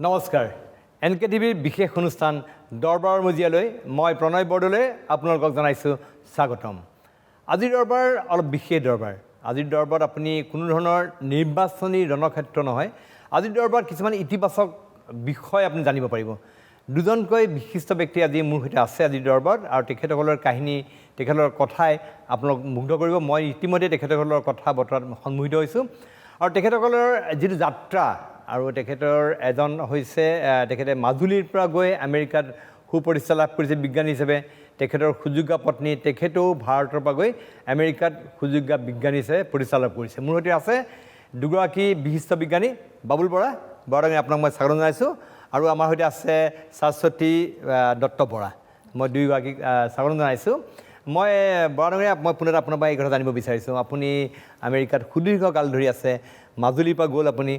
নমস্কাৰ এনকেটিভিৰ বিশেষ অনুষ্ঠান দৰবাৰৰ মজিয়ালৈ মই প্ৰণয় বৰদলৈ আপোনালোকক জনাইছোঁ স্বাগতম আজিৰ দৰবাৰ অলপ বিশেষ দৰবাৰ আজিৰ দৰবাৰত আপুনি কোনো ধৰণৰ নিৰ্বাচনী ৰণক্ষেত্ৰ নহয় আজিৰ দৰবাৰত কিছুমান ইতিবাচক বিষয় আপুনি জানিব পাৰিব দুজনকৈ বিশিষ্ট ব্যক্তি আজি মোৰ সৈতে আছে আজিৰ দৰবাৰত আৰু তেখেতসকলৰ কাহিনী তেখেতৰ কথাই আপোনাক মুগ্ধ কৰিব মই ইতিমধ্যে তেখেতসকলৰ কথা বতৰাত সন্মোহিত হৈছোঁ আৰু তেখেতসকলৰ যিটো যাত্ৰা আৰু তেখেতৰ এজন হৈছে তেখেতে মাজুলীৰ পৰা গৈ আমেৰিকাত সুপ্ৰতিষ্ঠা লাভ কৰিছে বিজ্ঞানী হিচাপে তেখেতৰ সুযোগ্য পত্নী তেখেতেও ভাৰতৰ পৰা গৈ আমেৰিকাত সুযোগ্য বিজ্ঞানী হিচাপে প্ৰতিষ্ঠা লাভ কৰিছে মোৰ সৈতে আছে দুগৰাকী বিশিষ্ট বিজ্ঞানী বাবুল বৰা বৰাঙে আপোনাক মই স্বাগতম জনাইছোঁ আৰু আমাৰ সৈতে আছে শাশ্বতী দত্ত বৰা মই দুয়োগৰাকীক স্বাগতম জনাইছোঁ মই বৰাঙে মই পুনৰ আপোনাৰ পৰা এই কথা জানিব বিচাৰিছোঁ আপুনি আমেৰিকাত সুদীৰ্ঘকাল ধৰি আছে মাজুলীৰ পৰা গ'ল আপুনি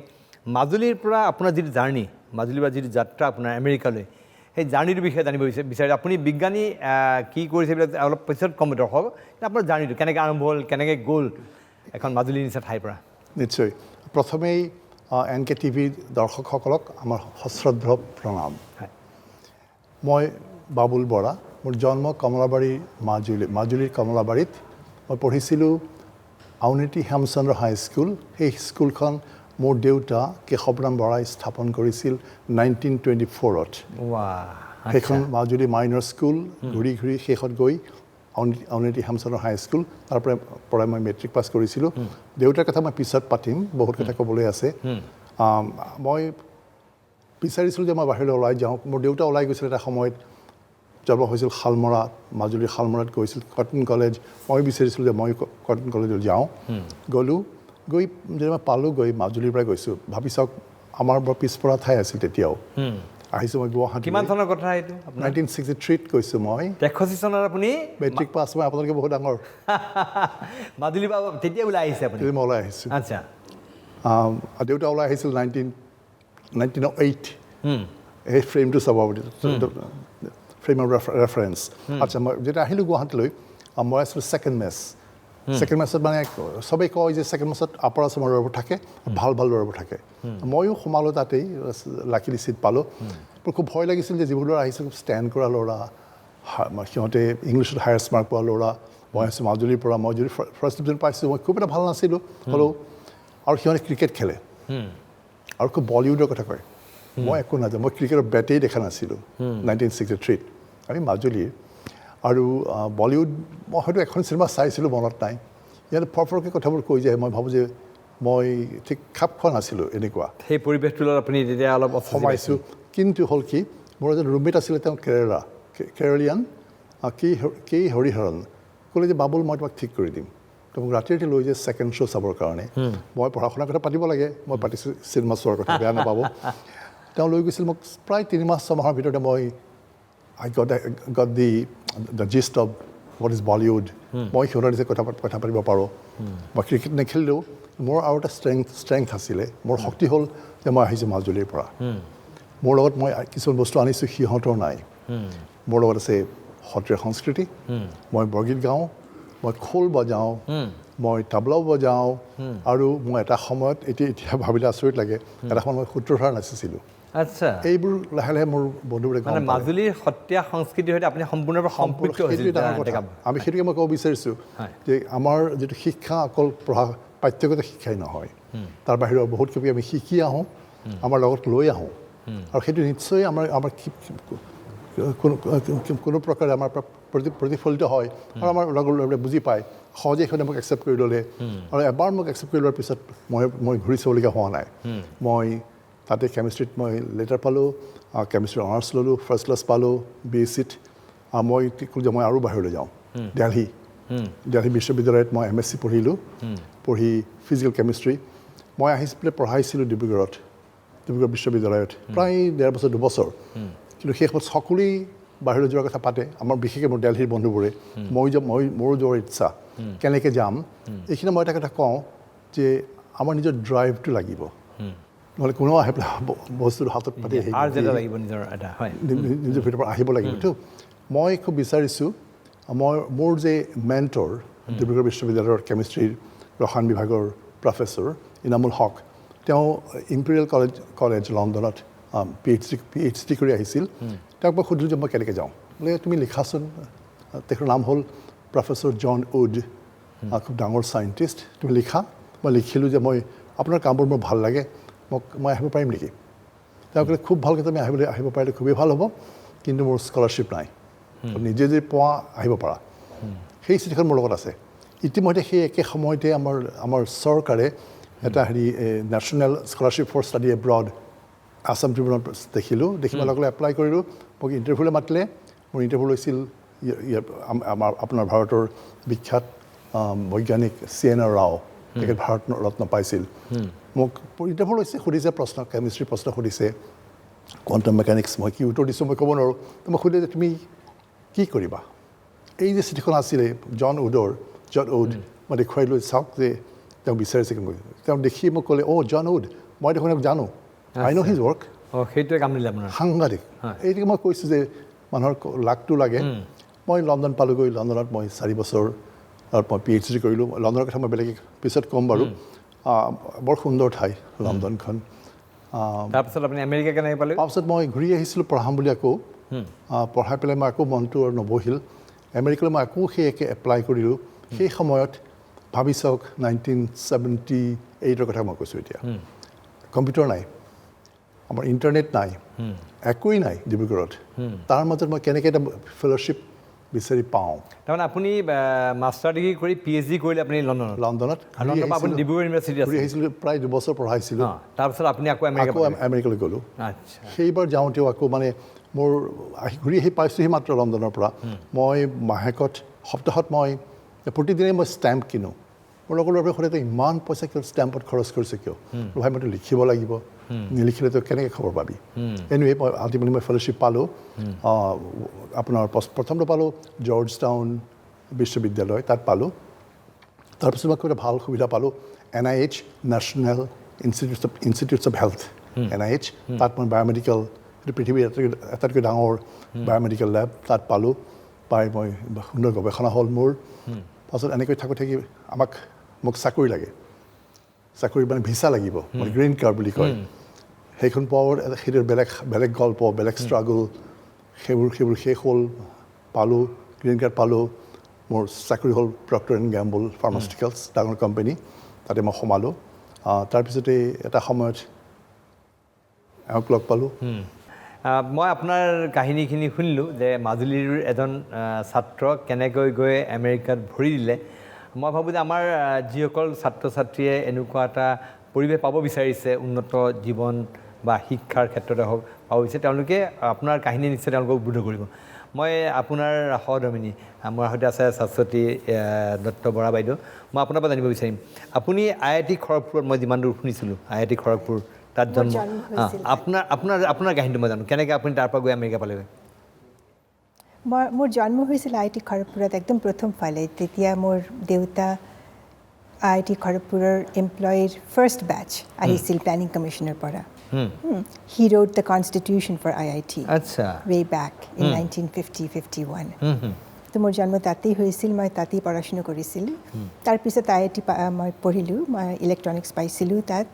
মাজুলীৰ পৰা আপোনাৰ যিটো জাৰ্ণি মাজুলীৰ পৰা যিটো যাত্ৰা আপোনাৰ আমেৰিকালৈ সেই জাৰ্ণিটোৰ বিষয়ে জানিব বিচাৰে আপুনি বিজ্ঞানী কি কৰিছে অলপ পিছত কম দৰ্শক আপোনাৰ জাৰ্ণিটো কেনেকৈ আৰম্ভ হ'ল কেনেকৈ গ'ল এখন মাজুলীৰ নিচিনা ঠাইৰ পৰা নিশ্চয় প্ৰথমেই NKTV দৰ্শকসকলক আমাৰ সশ্ৰদ্ধ প্ৰণাম মই বাবুল বৰা মোৰ জন্ম কমলাবাৰী মাজুলীৰ কমলাবাৰীত মই পঢ়িছিলোঁ আউনীআটী হেমচন্দ্ৰ হাইস্কুল সেই স্কুলখন মোৰ দেউতা কেশৱৰাম বৰাই স্থাপন কৰিছিল 1924ত সেইখন মাজুলী মাইনৰ স্কুল ঘূৰি ঘূৰি শেষত গৈ আউনীআটী হেমচন্দ্ৰ হাইস্কুল তাৰ পৰা মই মেট্ৰিক পাছ কৰিছিলোঁ দেউতাৰ কথা মই পিছত পাতিম বহুত কথা ক'বলৈ আছে মই বিচাৰিছিলোঁ যে মই বাহিৰলৈ ওলাই যাওঁ মোৰ দেউতা ওলাই গৈছিল এটা সময়ত জন্ম হৈছিল শালমৰাত মাজুলীৰ শালমৰাত গৈছিল কটন কলেজ মই বিচাৰিছিলোঁ যে মই কটন কলেজত যাওঁ গ'লোঁ গৈ যেতিয়া মই পালোঁ গৈ মাজুলীৰ পৰা গৈছোঁ ভাবি চাওক আমাৰ বৰ পিছপৰা ঠাই আছিল তেতিয়াও আহিছোঁ মই গুৱাহাটী কিমান চনৰ কথা এইটো 1963ত কৈছোঁ মই 63 চনত আপুনি মেট্ৰিক পাছ মই আপোনালোকে বহুত ডাঙৰ মাজুলীৰ পৰা তেতিয়া ওলাই আহিছে আপুনি মই ওলাই আহিছোঁ আচ্ছা দেউতা ওলাই আহিছিল 1908 এই ফ্ৰেমটো চাব ফ্ৰেম অফ ৰেফাৰেঞ্চ আচ্ছা মই যেতিয়া আহিলোঁ গুৱাহাটীলৈ মই আছিলোঁ ছেকেণ্ড মেছত মানে চবেই কয় যে ছেকেণ্ড মেছত আপাৰ আছামৰ ল'ৰাবোৰ থাকে ভাল ল'ৰাবোৰ থাকে ময়ো সোমালোঁ তাতেই লাকিলি চিট পালোঁ মোৰ খুব ভয় লাগিছিল যে যিবোৰ ল'ৰা আহিছিল ষ্টেণ্ড কৰা ল'ৰা সিহঁতে ইংলিছত হায়াষ্ট মাৰ্ক পোৱা ল'ৰা মই আছোঁ মাজুলীৰ পৰা মই যদি ফাৰ্ষ্ট ডিভিজন পাইছোঁ মই খুব এটা ভাল নাছিলোঁ হ'লেও আৰু সিহঁতে ক্ৰিকেট খেলে আৰু খুব বলিউডৰ কথা কয় মই একো নাজানো মই ক্ৰিকেটৰ বেটেই দেখা নাছিলোঁ 1963ত আমি মাজুলীৰ আৰু বলিউড মই হয়তো এখন চিনেমা চাইছিলোঁ মনত নাই ইয়াত ফৰফৰকৈ কথাবোৰ কৈ যায় মই ভাবোঁ যে মই ঠিক খাপ খোৱা নাছিলোঁ এনেকুৱা সেই পৰিৱেশটোত আপুনি তেতিয়া অলপ সোমাইছোঁ কিন্তু হ'ল কি মোৰ এজন ৰুমমেট আছিলে তেওঁ কেৰেলিয়ান কে হৰিহৰণ ক'লে যে বাবুল মই তোমাক ঠিক কৰি দিম তো মোক ৰাতি লৈ যায় ছেকেণ্ড শ্ব' চাবৰ কাৰণে মই পঢ়া শুনাৰ কথা পাতিব লাগে মই পাতিছোঁ চিনেমা চোৱাৰ কথা বেয়া নাপাব তেওঁ লৈ গৈছিল মোক প্ৰায় 3 মাহ 6 মাহৰ ভিতৰতে মই I got the gist of what is Bollywood. মই সিহঁতৰ নিচিনা কথা পাতিব পাৰোঁ মই ক্ৰিকেট নেখেলিলেও মোৰ আৰু এটা ষ্ট্ৰেংথ আছিলে মোৰ শক্তি হ'ল যে মই আহিছোঁ মাজুলীৰ পৰা মোৰ লগত মই কিছুমান বস্তু আনিছোঁ সিহঁতৰ নাই মোৰ লগত আছে সত্ৰীয়া সংস্কৃতি মই বৰগীত গাওঁ মই খোল বজাওঁ মই তাবলাও বজাওঁ আৰু মই এটা সময়ত এতিয়া ভাবিলে আচৰিত লাগে এটা সময়ত মই সূত্ৰধাৰ নাচিছিলোঁ আচ্ছা এইবোৰ লাহে লাহে মোৰ বন্ধুবোৰে মানে মাজুলীৰ সত্ৰীয়া সংস্কৃতিৰ সৈতে আপুনি সম্পূৰ্ণৰূপে সম্পৃক্ত হৈছিল আমি সেইটোকে মই ক'ব বিচাৰিছোঁ যে আমাৰ যিটো শিক্ষা অকল পঢ়া পাঠ্যগত শিক্ষাই নহয় তাৰ বাহিৰেও বহুত কিবি আমি শিকি আহোঁ আমাৰ লগত লৈ আহোঁ আৰু সেইটো নিশ্চয় আমাৰ কোনো প্ৰকাৰে আমাৰ প্ৰতিফলিত হয় আৰু আমাৰ লগৰ বুজি পায় সহজে সিহঁতে মোক একচেপ্ট কৰি ল'লে আৰু এবাৰ মোক একচেপ্ট কৰি লোৱাৰ পিছত মই ঘূৰি চাবলগীয়া হোৱা নাই মই তাতে কেমিষ্ট্ৰিত মই লেটাৰ পালোঁ কেমিষ্ট্ৰি অনাৰ্ছ ল'লোঁ ফাৰ্ষ্ট ক্লাছ পালোঁ BSc মই ক'লোঁ যে মই আৰু বাহিৰলৈ যাওঁ দিল্লী বিশ্ববিদ্যালয়ত মই MSc পঢ়িলোঁ পঢ়ি ফিজিকেল কেমিষ্ট্ৰি মই আহি পেলাই পঢ়াইছিলোঁ ডিব্ৰুগড় বিশ্ববিদ্যালয়ত প্ৰায় 1.5 বছৰ 2 বছৰ কিন্তু সেই সময়ত সকলোৱেই বাহিৰলৈ যোৱাৰ কথা পাতে আমাৰ বিশেষকৈ মোৰ দিল্লীৰ বন্ধুবোৰে মোৰো যোৱাৰ ইচ্ছা কেনেকৈ যাম এইখিনি মই এটা কথা কওঁ যে আমাৰ নিজৰ ড্ৰাইভটো লাগিব নহ'লে কোনো আহি পেলাই বস্তুটো হাতত পাতি নিজৰ ভিতৰৰ পৰা আহিব লাগিবতো মই খুব বিচাৰিছোঁ মোৰ যে মেণ্টৰ ডিব্ৰুগড় বিশ্ববিদ্যালয়ৰ কেমিষ্ট্ৰিৰ ৰসায়ন বিভাগৰ প্ৰফেচৰ ইনামুল হক তেওঁ ইম্পেৰিয়েল কলেজ লণ্ডনত PhD কৰি আহিছিল তেওঁক মই সুধিলোঁ যে মই কেনেকৈ যাওঁ বোলে তুমি লিখাচোন তেখেতৰ নাম হ'ল প্ৰফেচৰ জন উড খুব ডাঙৰ চাইণ্টিষ্ট তুমি লিখা মই লিখিলোঁ যে মই আপোনাৰ কামবোৰ মোৰ ভাল লাগে মই আহিব পাৰিম নেকি তেওঁ ক'লে খুব ভালকৈ তুমি আহিব পাৰিলে খুবেই ভাল হ'ব কিন্তু মোৰ স্কলাৰশ্বিপ নাই নিজে যদি পোৱা আহিব পাৰা সেই চিঠিখন মোৰ লগত আছে ইতিমধ্যে সেই একে সময়তে আমাৰ চৰকাৰে এটা national scholarship for study abroad Assam ট্ৰিবিউনত দেখিলোঁ দেখি মই লগে লগে এপ্লাই কৰিলোঁ মোক ইণ্টাৰভিউলৈ মাতিলে মোৰ ইণ্টাৰভিউ লৈছিল আপোনাৰ ভাৰতৰ বিখ্যাত বৈজ্ঞানিক CN ৰাও তেখেত ভাৰত ৰত্ন পাইছিল মোক ইণ্টাৰভিউ লৈছে সুধিছে প্ৰশ্ন কেমিষ্ট্ৰি প্ৰশ্ন সুধিছে কোৱাণ্টাম মেকানিক্স মই কি উত্তৰ দিছোঁ মই ক'ব নোৱাৰোঁ তো মই সুধিলে যে তুমি কি কৰিবা এই যে চিঠিখন আছিলে জন উড মই দেখুৱাইলোঁ চাওক যে তেওঁ বিচাৰিছে তেওঁ দেখি মোক ক'লে জন উড মই দেখোন জানো আই ন' হিজ ৱৰ্ক সেইটোৱে কাম দিলে আপোনাৰ সাংঘাতিক এইটোকে মই কৈছোঁ যে মানুহৰ লাকটো লাগে মই লণ্ডন পালোঁগৈ লণ্ডনত মই 4 বছৰ মই PhD কৰিলোঁ লণ্ডনৰ কথা মই বেলেগ পিছত ক'ম বাৰু বৰ সুন্দৰ ঠাই লণ্ডনখন তাৰপিছত আপুনি আমেৰিকা কেনেকৈ পালে তাৰপিছত মই ঘূৰি আহিছিলোঁ পঢ়াম বুলি আকৌ পঢ়াই পেলাই মই আকৌ মনটো আৰু নবহিল আমেৰিকালৈ মই আকৌ সেই একে এপ্লাই কৰিলোঁ সেই সময়ত ভাবি চাওক 1978ৰ কথা মই কৈছোঁ এতিয়া কম্পিউটাৰ নাই আমাৰ ইণ্টাৰনেট নাই একোৱেই নাই ডিব্ৰুগড়ত তাৰ মাজত মই কেনেকৈ এটা ফেল'শ্বিপ বিচাৰি পাওঁ তাৰমানে আপুনি মাষ্টাৰ ডিগ্ৰী কৰি PhD কৰিলে আপুনি লণ্ডনত আপুনি ডিব্ৰুগড় ইউনিভাৰ্চিটি ঘূৰি আহিছিলোঁ প্ৰায় 2 বছৰ পঢ়াইছিলোঁ তাৰপিছত আপুনি আকৌ আমেৰিকালৈ গ'লোঁ সেইবাৰ যাওঁতেও আকৌ মানে মোৰ ঘূৰি আহি পাইছোঁহি মাত্ৰ লণ্ডনৰ পৰা মই মাহেকত সপ্তাহত মই প্ৰতিদিনেই মই ষ্টেম্প কিনো মোৰ লগৰ ল'ৰাবোৰে সোধে ইমান পইচা কিয় ষ্টেম্পত খৰচ কৰিছে কিয় ভাই মইতো লিখিব লাগিব নিলিখিলেতো কেনেকৈ খবৰ পাবি এনিৱে মই আল্টিমেটলি মই ফেল'শ্বিপ পালোঁ আপোনাৰ প্ৰথমটো পালোঁ জৰ্জ টাউন বিশ্ববিদ্যালয় তাত পালোঁ তাৰপিছত মই এটা ভাল সুবিধা পালোঁ NIH national institutes of health NIH তাত মই বায়'মেডিকেল পৃথিৱীৰ আটাইতকৈ ডাঙৰ বায়'মেডিকেল লেব তাত পালোঁ পাই মই সুন্দৰ গৱেষণা হ'ল মোৰ পাছত এনেকৈ থাকি মোক চাকৰি লাগে চাকৰি মানে ভিছা লাগিব মানে গ্ৰীণ কাৰ্ড বুলি কয় সেইখন পোৱাৰ সেইটোৰ বেলেগ গল্প বেলেগ ষ্ট্ৰাগল সেইবোৰ শেষ হ'ল পালোঁ গ্ৰীণ কাৰ্ড পালোঁ মোৰ চাকৰি হ'ল প্ৰক্টাৰ এণ্ড গেম্বল ফাৰ্মাচিউটিকেলছ ডাঙৰ কোম্পানী তাতে মই সোমালোঁ তাৰপিছতে এটা সময়ত এওঁক লগ পালোঁ মই আপোনাৰ কাহিনীখিনি শুনিলোঁ যে মাজুলীৰ এজন ছাত্ৰ কেনেকৈ গৈ আমেৰিকাত ভৰি দিলে মই ভাবোঁ যে আমাৰ যিসকল ছাত্ৰ ছাত্ৰীয়ে এনেকুৱা এটা পৰিৱেশ পাব বিচাৰিছে উন্নত জীৱন বা শিক্ষাৰ ক্ষেত্ৰতে হওক পাব বিচাৰে তেওঁলোকে আপোনাৰ কাহিনী নিশ্চয় তেওঁলোকক উদ্বুদ্ধ কৰিব মই আপোনাৰ সহধৰ্মিনী মোৰ সৈতে আছে শাশ্বতী দত্ত বৰা বাইদেউ মই আপোনাৰ পৰা জানিব বিচাৰিম আপুনি IIT খড়গপুৰত মই যিমান দূৰ শুনিছিলোঁ IIT খড়গপুৰ তাত জন্ম আপোনাৰ কাহিনীটো মই জানো কেনেকৈ আপুনি তাৰ পৰা গৈ আমেৰিকা পালেগৈ মোৰ জন্ম হৈছিল IIT খড়গপুৰত একদম প্ৰথম ফালে তেতিয়া মোৰ দেউতা IIT খড়গপুৰৰ এমপ্লয়িৰ ফাৰ্ষ্ট বেচ আহিছিল প্লেনিং কমিশ্যনৰ পৰা He wrote the constitution for IIT way back in 1950-51 তো মোৰ জন্ম তাতেই হৈছিল মই তাতেই পঢ়াশুনা কৰিছিলোঁ তাৰপিছত IIT মই পঢ়িলোঁ মই ইলেক্ট্ৰনিক্স পাইছিলোঁ তাত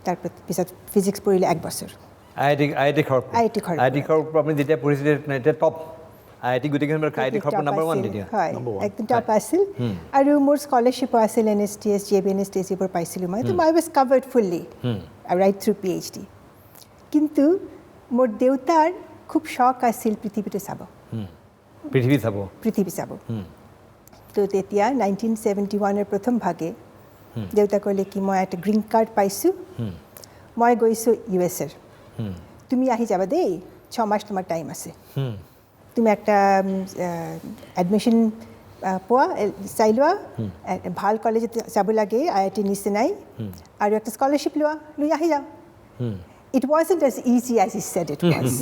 তাৰপিছত ফিজিক্স পঢ়িলোঁ 1 বছৰ IIT খড়গপুৰ আপুনি যেতিয়া পঢ়িছিলে এতিয়া টপ IIT গোটেইখন IIT খড়গপুৰ নম্বৰ 1 তেতিয়া হয় একদম টপ আছিল আৰু মোৰ স্কলাৰশ্বিপো আছিল NSTS JBNSTS এইবোৰ পাইছিলোঁ মই তো I was covered fully right through PhD কিন্তু মোৰ দেউতাৰ খুব শখ আছিল পৃথিৱীটো চাব পৃথিৱী চাব তো তেতিয়া 1971ৰ প্ৰথম ভাগে দেউতা ক'লে কি মই এটা গ্ৰীণ কাৰ্ড পাইছোঁ মই গৈছোঁ USৰ তুমি আহি যাবা দেই 6 মাস তোমাৰ টাইম আছে তুমি একটা এডমিশন পোৱা চাই লোৱা ভাল কলেজত যাব লাগে IIT নিচিনাই আৰু একটা স্কলাৰশ্বিপ লৈ আহি যাওঁ It wasn't as easy as he said it was.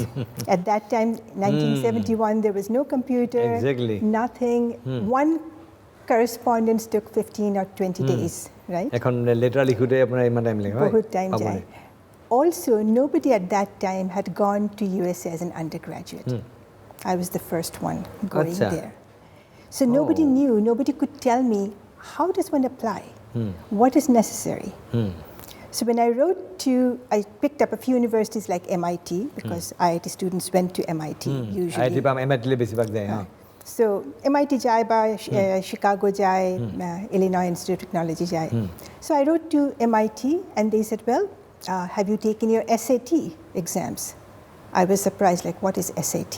At that time, 1971, there was no computer, nothing. One correspondence took 15 or 20 days, right? Bahut time jai. Also, nobody at that time had gone to USA as an undergraduate. I was the first one going there. So nobody knew, nobody could tell me, how does one apply? What is necessary? So when I picked up a few universities like MIT, because IIT students went to MIT usually. IIT বা MIT লে বেছিভাগ যায় হ্যাঁ So MIT jai ba Chicago jai, Illinois Institute of Technology jai. So I wrote to MIT and they said, well, have you taken your SAT exams? I was surprised, like, what is SAT?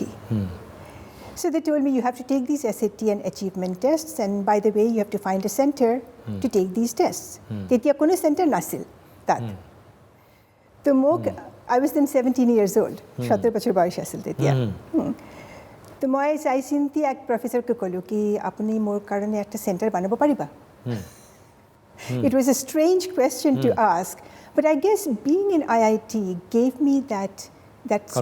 So they told me you have to take these SAT and achievement tests, and by the way, you have to find a center to take these tests. Tetia kono center nasil tat. So I was then 17 years old. 17 বছর বয়স আছিল তেতিয়া। তো মই চাই চিন্তি এক প্ৰফেছৰকে ক'লোঁ কি আপুনি মোৰ কাৰণে একটা চেণ্টাৰ বনাব পাৰিবা? It was a strange question to ask, but I guess being in IIT gave me that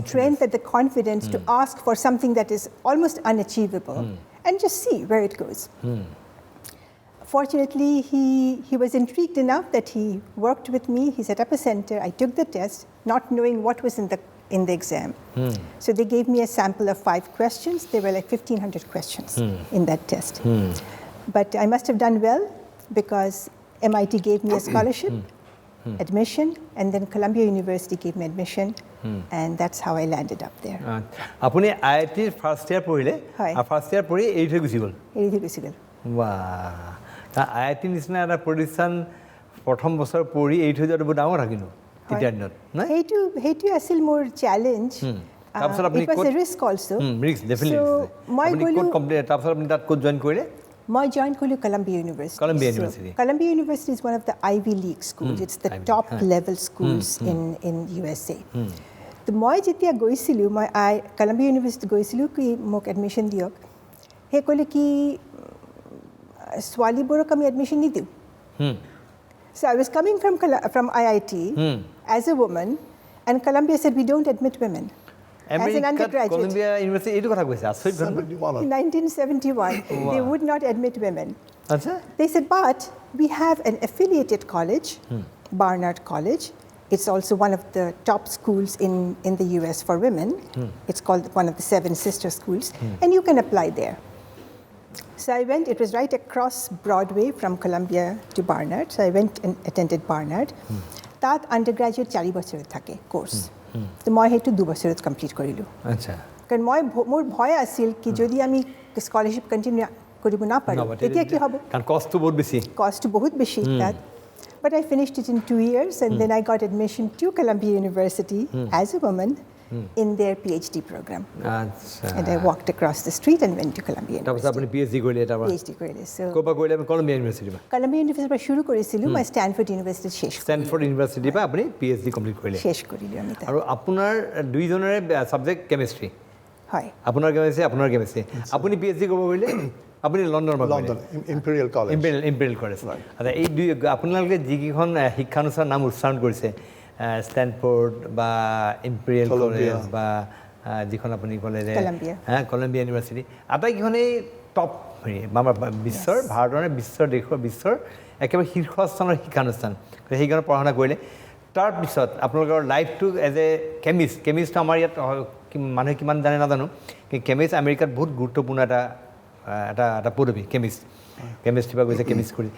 strength and the confidence to ask for something that is almost unachievable and just see where it goes. Fortunately, he was intrigued enough that he worked with me. He set up a center. I took the test, not knowing what was in the exam. So they gave me a sample of 5 questions. There were like 1,500 questions in that test. But I must have done well because MIT gave me a scholarship, admission, and then Columbia University gave me admission, and that's how I landed up there. আপুনি IIT first year পড়িলে আর first year পড়ি এইঠে গুছি গল এৰিদি গুচি গ'ল। বাহ তা IIT নিচিনা এটা প্ৰতিষ্ঠান প্ৰথম বছৰ পঢ়ি এইঠে যোৱাটো বহুত ডাঙৰ থাকিনো তেতিয়া দিনত নহয় সেইটো আছিল মোৰ চ্যালেঞ্জ। তাৰপিছত আপুনি It was a risk also. Risk definitely So, মই আপুনি কোড কমপ্লিট তাৰপিছত আপুনি তাত কোড জয়েন কৰিলে? মই জয়েন কৰিলোঁ Columbia University. Columbia University is one of the Ivy League schools. It's the top level schools in USA. তো মই যেতিয়া গৈছিলোঁ, মই Columbia University গৈছিলোঁ কি মোক এডমিশ্যন দিয়ক। সেই ক'লে কি ছোৱালীবোৰক আমি এডমিশ্যন নিদিওঁ। So I was coming from IIT as a woman, and Columbia said we don't admit women. As an undergraduate. Columbia University এইটো কথা কৈছে আচৰিত ঘটনা। In 1971, they would not admit women. আচ্ছা They said, but we have an affiliated college, Barnard College. It's also one of the top schools in the US for women. It's called one of the 7 sister schools, and you can apply there. So I went, it was right across Broadway from Columbia to Barnard. So I went and attended Barnard. That undergraduate 4 বছরের থাকে course. তো মই সেইটো 2 বছৰত complete কৰিলোঁ। আচ্ছা কাৰণ মোৰ ভয় আছিল কি যদি আমি স্কলাৰশ্বিপ কণ্টিনিউ কৰিব নাপাৰোঁ তেতিয়া কি হ'ব? কাৰণ কষ্টটো বহুত বেছি। কষ্টটো বহুত বেছি তাত। But I finished it in 2 years, and then I got admission to Columbia University as a woman in their Ph.D. program. আচ্ছা And I walked across the street and went to Columbia তাৰপিছত University. আপুনি PhD কৰিলে তাৰপৰা PhD কৰিলে। So ক'ৰপৰা কৰিলে? আপুনি Columbia University পৰা? Columbia University পৰা শুৰু কৰিছিলোঁ, মই ষ্টেনফৰ্ড ইউনিভাৰ্চিটিত ষ্টেনফৰ্ড ইউনিভাৰ্চিটি পৰা আপুনি PhD কমপ্লিট কৰিলে শেষ কৰিলোঁ আমি তাত। আৰু আপোনাৰ দুইজনৰে ছাবজেক্ট কেমিষ্ট্ৰি। হয় আপোনাৰ কেমিষ্ট্ৰি আপোনাৰ কেমিষ্ট্ৰি। আপুনি PhD কৰিব কৰিলে আপুনি লণ্ডনৰ পৰা London imperial college. Imperial college. আচ্ছা এই দুই আপোনালোকে যিকেইখন শিক্ষানুষ্ঠান নাম উচ্চাৰণ কৰিছে ষ্টেনফৰ্ড বা ইম্পেৰিয়েল কলেজ বা যিখন আপুনি ক'লে যে কলম্বিয়া ইউনিভাৰ্চিটি আটাইকেইখনেই টপ হেৰি আমাৰ বিশ্বৰ ভাৰতৰ বিশ্বৰ একেবাৰে শীৰ্ষস্থানৰ শিক্ষানুষ্ঠান। সেইকাৰণে পঢ়া শুনা কৰিলে। তাৰপিছত আপোনালোকৰ লাইফটো এজ এ কেমিষ্ট আমাৰ ইয়াত মানুহে কিমান জানে নাজানো, কিন্তু কেমিষ্ট আমেৰিকাত বহুত গুৰুত্বপূৰ্ণ এটা পদবী কেমিষ্ট্ৰি পৰা গৈছে কেমিষ্ট কৰি।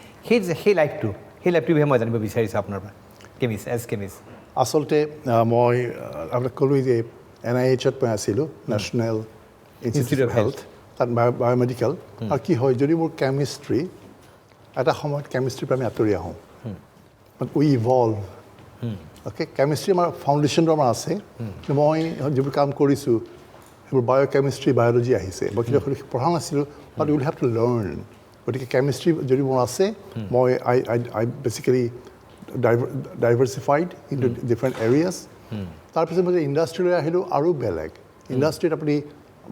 সেই লাইফটোৰ বিষয়ে মই জানিব বিচাৰিছোঁ আপোনাৰ পৰা কেমিষ্ট। আচলতে মই আপোনাক ক'লোঁ যে NIH-ত মই আছিলোঁ, নেশ্যনেল ইনষ্টিটিউট অফ হেল্থ, তাত বায়'মেডিকেল। আৰু কি হয় যদি মোৰ কেমিষ্ট্ৰি এটা সময়ত কেমিষ্ট্ৰিৰ পৰা আমি আঁতৰি আহোঁ, উই ইভলভ। অ'কে কেমিষ্ট্ৰি আমাৰ ফাউণ্ডেশ্যনটো আমাৰ আছে, মই যিবোৰ কাম কৰিছোঁ সেইবোৰ বায়'কেমিষ্ট্ৰি বায়'লজি আহিছে। মই কিন্তু পঢ়া নাছিলোঁ, বাট উইল হেভ টু লাৰ্ণ। গতিকে কেমিষ্ট্ৰি যদি মোৰ আছে, মই আই বেচিকেলি ডাইভাৰ্চিফাইড ইনটু ডিফাৰেণ্ট এৰিয়াছ। তাৰপিছত মই ইণ্ডাষ্ট্ৰিলৈ আহিলোঁ, আৰু বেলেগ ইণ্ডাষ্ট্ৰিত আপুনি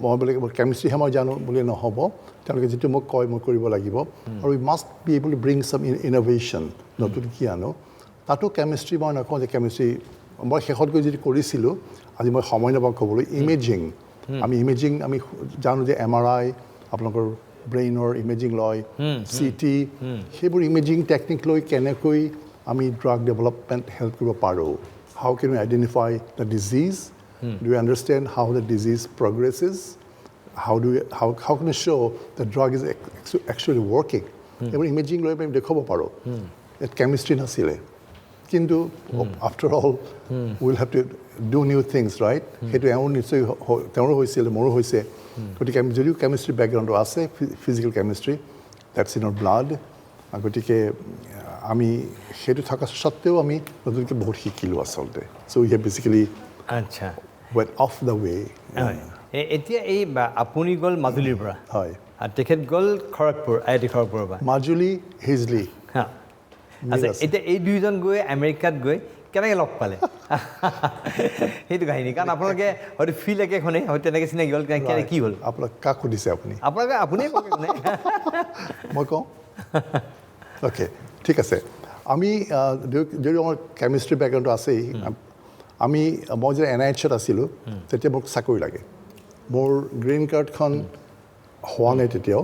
মই বোলে কেমিষ্ট্ৰিহে মই জানো বুলি নহ'ব, তেওঁলোকে যিটো মোক কয় মই কৰিব লাগিব। আৰু we must be able to bring some innovation, নতুন কি আনো। তাতো কেমিষ্ট্ৰি মই নকওঁ যে কেমিষ্ট্ৰি মই শেষত গৈ যদি কৰিছিলোঁ, আজি মই সময় নাপাওঁ ক'বলৈ। ইমেজিং আমি জানো যে MRI আপোনালোকৰ ব্ৰেইনৰ ইমেজিং লয়, CT, সেইবোৰ ইমেজিং টেকনিক লৈ কেনেকৈ আমি ড্ৰাগ ডেভেলপমেণ্ট হেল্প কৰিব পাৰোঁ। How can we identify the disease? Do we understand how the disease progresses? How can we show the drug is actually working? এইবোৰ ইমেজিং লৈ আমি দেখুৱাব পাৰোঁ। ইয়াত কেমিষ্ট্ৰি নাছিলে। কিন্তু after all will have to do new things right সেইটো এওঁৰ নিশ্চয় তেওঁৰো হৈছিল মোৰো হৈছে গতিকে আমি যদিও কেমিষ্ট্ৰি বেকগ্ৰাউণ্ডটো আছে physical chemistry that's in our blood গতিকে আমি সেইটো থকা স্বত্তেও আমি নতুনকৈ বহুত শিকিলোঁ আচলতে চ' উই হেভ বেচিকেলি আচ্ছা ৱেট অফ দ্য ৱে এতিয়া এই আপুনি গ'ল মাজুলীৰ পৰা হয় আৰু তেখেত গ'ল খড়গপুৰ IIT খড়গপুৰৰ পৰা মাজুলী হিজলি হা আচ্ছা এতিয়া এই দুইজন গৈ আমেৰিকাত গৈ কেনেকৈ লগ পালে সেইটো কাহিনী কাৰণ আপোনালোকে হয়তো ফিল্ড একেখনেই হয়তো তেনেকৈ চিনাকি হ'ল কেনেকৈ কি হ'ল আপোনাক কাক সুধিছে আপুনি আপোনালোকে আপুনিয়ে কওক একো নাই মই কওঁ অ'কে ঠিক আছে আমি যদি আমাৰ কেমিষ্ট্ৰি বেকগ্ৰাউণ্ডটো আছেই মই যেতিয়া NIHত আছিলোঁ তেতিয়া মোক চাকৰি লাগে মোৰ গ্ৰীণ কাৰ্ডখন হোৱা নাই তেতিয়াও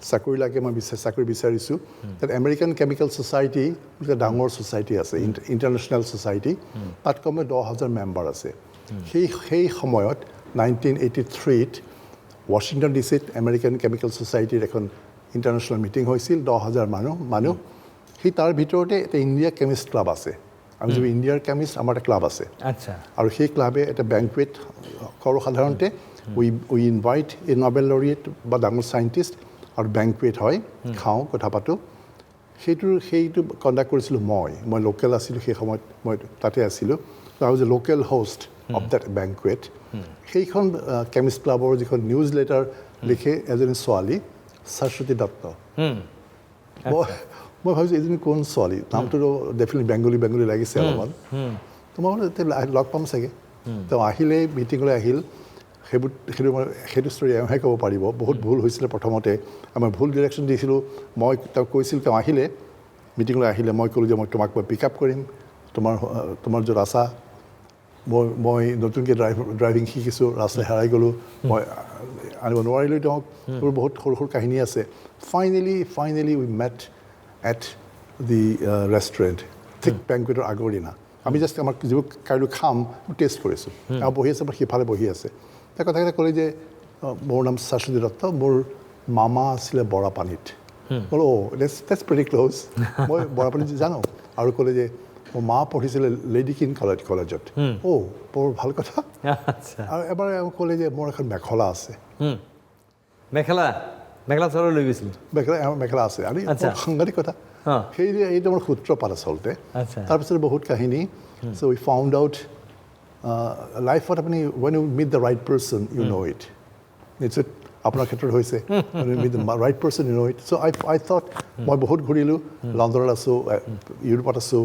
চাকৰি লাগে মই চাকৰি বিচাৰিছোঁ তাত আমেৰিকান কেমিকেল ছ'চাইটি বুলি ডাঙৰ ছ'চাইটি আছে ইণ্টাৰনেশ্যনেল ছ'চাইটি তাত কমে 10,000 মেম্বাৰ আছে সেই সময়ত 1983ত ৱাশ্বিংটন ডিচিত আমেৰিকান কেমিকেল ছ'চাইটিৰ এখন ইণ্টাৰনেশ্যনেল মিটিং হৈছিল 10,000 মানুহ সেই তাৰ ভিতৰতে এটা ইণ্ডিয়া কেমিষ্ট ক্লাব আছে আমি যদি ইণ্ডিয়াৰ কেমিষ্ট আমাৰ এটা ক্লাব আছে আচ্ছা আৰু সেই ক্লাবে এটা বেংকুৱেট কৰোঁ সাধাৰণতে উই ইনভাইট এ নবেল লৰিয়েট বা ডাঙৰ চাইণ্টিষ্ট আৰু বেংকুৱেট হয় খাওঁ কথা পাতোঁ সেইটো কণ্ডাক্ট কৰিছিলোঁ মই লোকেল আছিলোঁ সেই সময়ত মই তাতে আছিলোঁ I was a local host of that banquet সেইখন কেমিষ্ট ক্লাবৰ যিখন নিউজ লেটাৰ লিখে এজনী ছোৱালী সৰস্বতী দত্ত মই ভাবিছোঁ এজনী কোন ছোৱালী নামটোতো ডেফিনেটলি বেংগলী লাগিছে অলপমান তো মই লগ পাম চাগে তেওঁ আহিলে মিটিঙলৈ আহিল সেইটো ষ্টৰি এওঁহে ক'ব পাৰিব বহুত ভুল হৈছিলে প্ৰথমতে আমাৰ ভুল ডিৰেকশ্যন দিছিলোঁ মই তেওঁক কৈছিলোঁ তেওঁ আহিলে মিটিঙলৈ আহিলে মই ক'লোঁ যে মই তোমাক মই পিক আপ কৰিম তোমাৰ য'ত আছা মই নতুনকৈ ড্ৰাইভিং শিকিছোঁ ৰাস্তাই হেৰাই গ'লোঁ মই আনিব নোৱাৰিলোঁ তেওঁক মোৰ বহুত সৰু সৰু কাহিনী আছে finally we met at the restaurant ঠিক বেংকুৱেটৰ আগৰ দিনা আমি জাষ্ট আমাক যিবোৰ কাইলৈ খাম টেষ্ট কৰিছোঁ তেওঁ বহি আছে মই সিফালে বহি আছে তেওঁ কথাকেইটা ক'লে যে মোৰ নাম সৰস্বতী দত্ত মোৰ মামা আছিলে বৰাপানীত বোলো দেটছ প্ৰিটি ক্ল'জ মই বৰাপানীত জানো আৰু ক'লে যে মোৰ মা পঢ়িছিলে লেডি কিং কলেজত বৰ ভাল কথা আৰু এবাৰ ক'লে যে মোৰ এখন মেখেলা আছে মেখেলা চাদৰ লৈ গৈছিল মেখেলা আছে আৰু সাংঘাতিক কথা এইটো মোৰ সূত্ৰপাত আচলতে তাৰপিছত বহুত কাহিনী চ' উই ফাউণ্ড আউট লাইফত আপুনি when you meet the right person you know' it নিশ্চয় আপোনাৰ ক্ষেত্ৰত হৈছে meet the right person you know' it so' I thought মই বহুত ঘূৰিলোঁ লণ্ডনত আছোঁ ইউৰোপত আছোঁ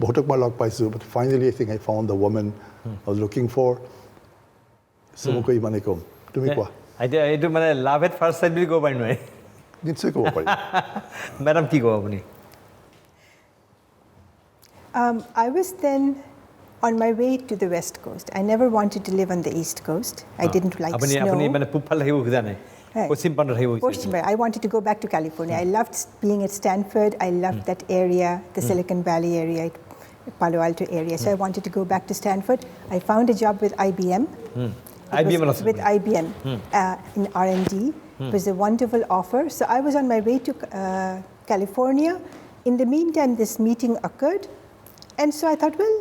বহুতক মই লগ পাইছোঁ but finally I think I found the women I was looking for so' মোক ইমানেই ক'ম তুমি কোৱা এতিয়া এইটো মানে লাভ এট ফাৰ্ষ্ট চাইট বুলি ক'ব পাৰি নোৱাৰি নিশ্চয় ক'ব পাৰি মেডাম কি ক'ব আপুনি I was then on my way to the West Coast. I never wanted to live on the East Coast. I didn't like snow. আপুনি মানে পূবফালে আহিব খোজা নাই পশ্চিম প্ৰান্তত আহিব Pashchim. I wanted to go back to California. I loved being at Stanford. I loved that area, the Silicon Valley area, Palo Alto area. So I wanted to go back to Stanford. I found a job with IBM. With IBM in R&D. It was a wonderful offer. So I was on my way to California. In the meantime, this meeting occurred. And so I thought, well,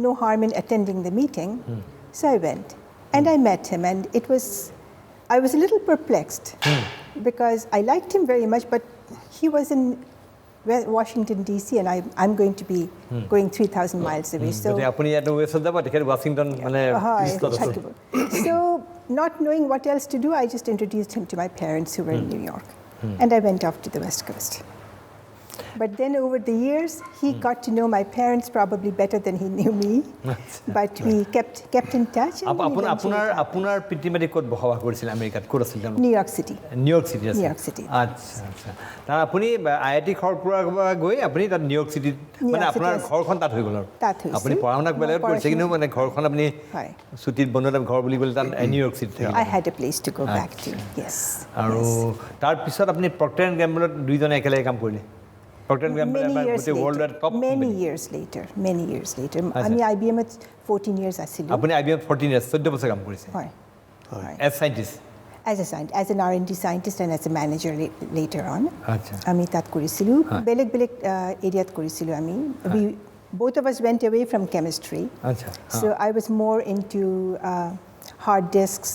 no harm in attending the meeting. So I went. And I met him. And I was a little perplexed because I liked him very much, but he was in Washington, D.C., and I'm going to be going 3,000 miles away. So, so not knowing what else to do, I just introduced him to my parents who were in New York. And I went off to the West Coast. But then over the years, he got to know my parents probably better than he knew me. But we kept in touch. আপোনাৰ পিতৃ-মাতৃ ক'ত বসবাস কৰিছিল আমেৰিকাত ক'ত আছিল New York City. আচ্ছা তাৰ আপুনি IIT খড়গপুৰৰ পৰা গৈ আপুনি তাত নিউয়ৰ্ক চিটিত মানে আপোনাৰ ঘৰখন তাত হৈ গ'ল আৰু আপুনি পঢ়া শুনা বেলেগত কৰিছে কিন্তু মানে ঘৰখন আপুনি ছুটিত বন্ধত ঘৰ বুলি ক'লে তাত নিউয়ৰ্ক চিটিত I had a place to go back to. Yes. আৰু তাৰপিছত আপুনি প্ৰক্টাৰ এণ্ড গেম্বলত দুইজনে একেলগে কাম কৰিলে Many years later. আমি IBM at 14 years আছিলোঁ আপুনি IBM 14 years 14 বছৰ কাম কৰিছে হয় as scientist as an R&D scientist and as a manager later on আমি তাত কৰিছিলোঁ বেলেগ এৰিয়াত কৰিছিলোঁ আমি both of us went away from chemistry. আচ্ছা So I was more into hard disks,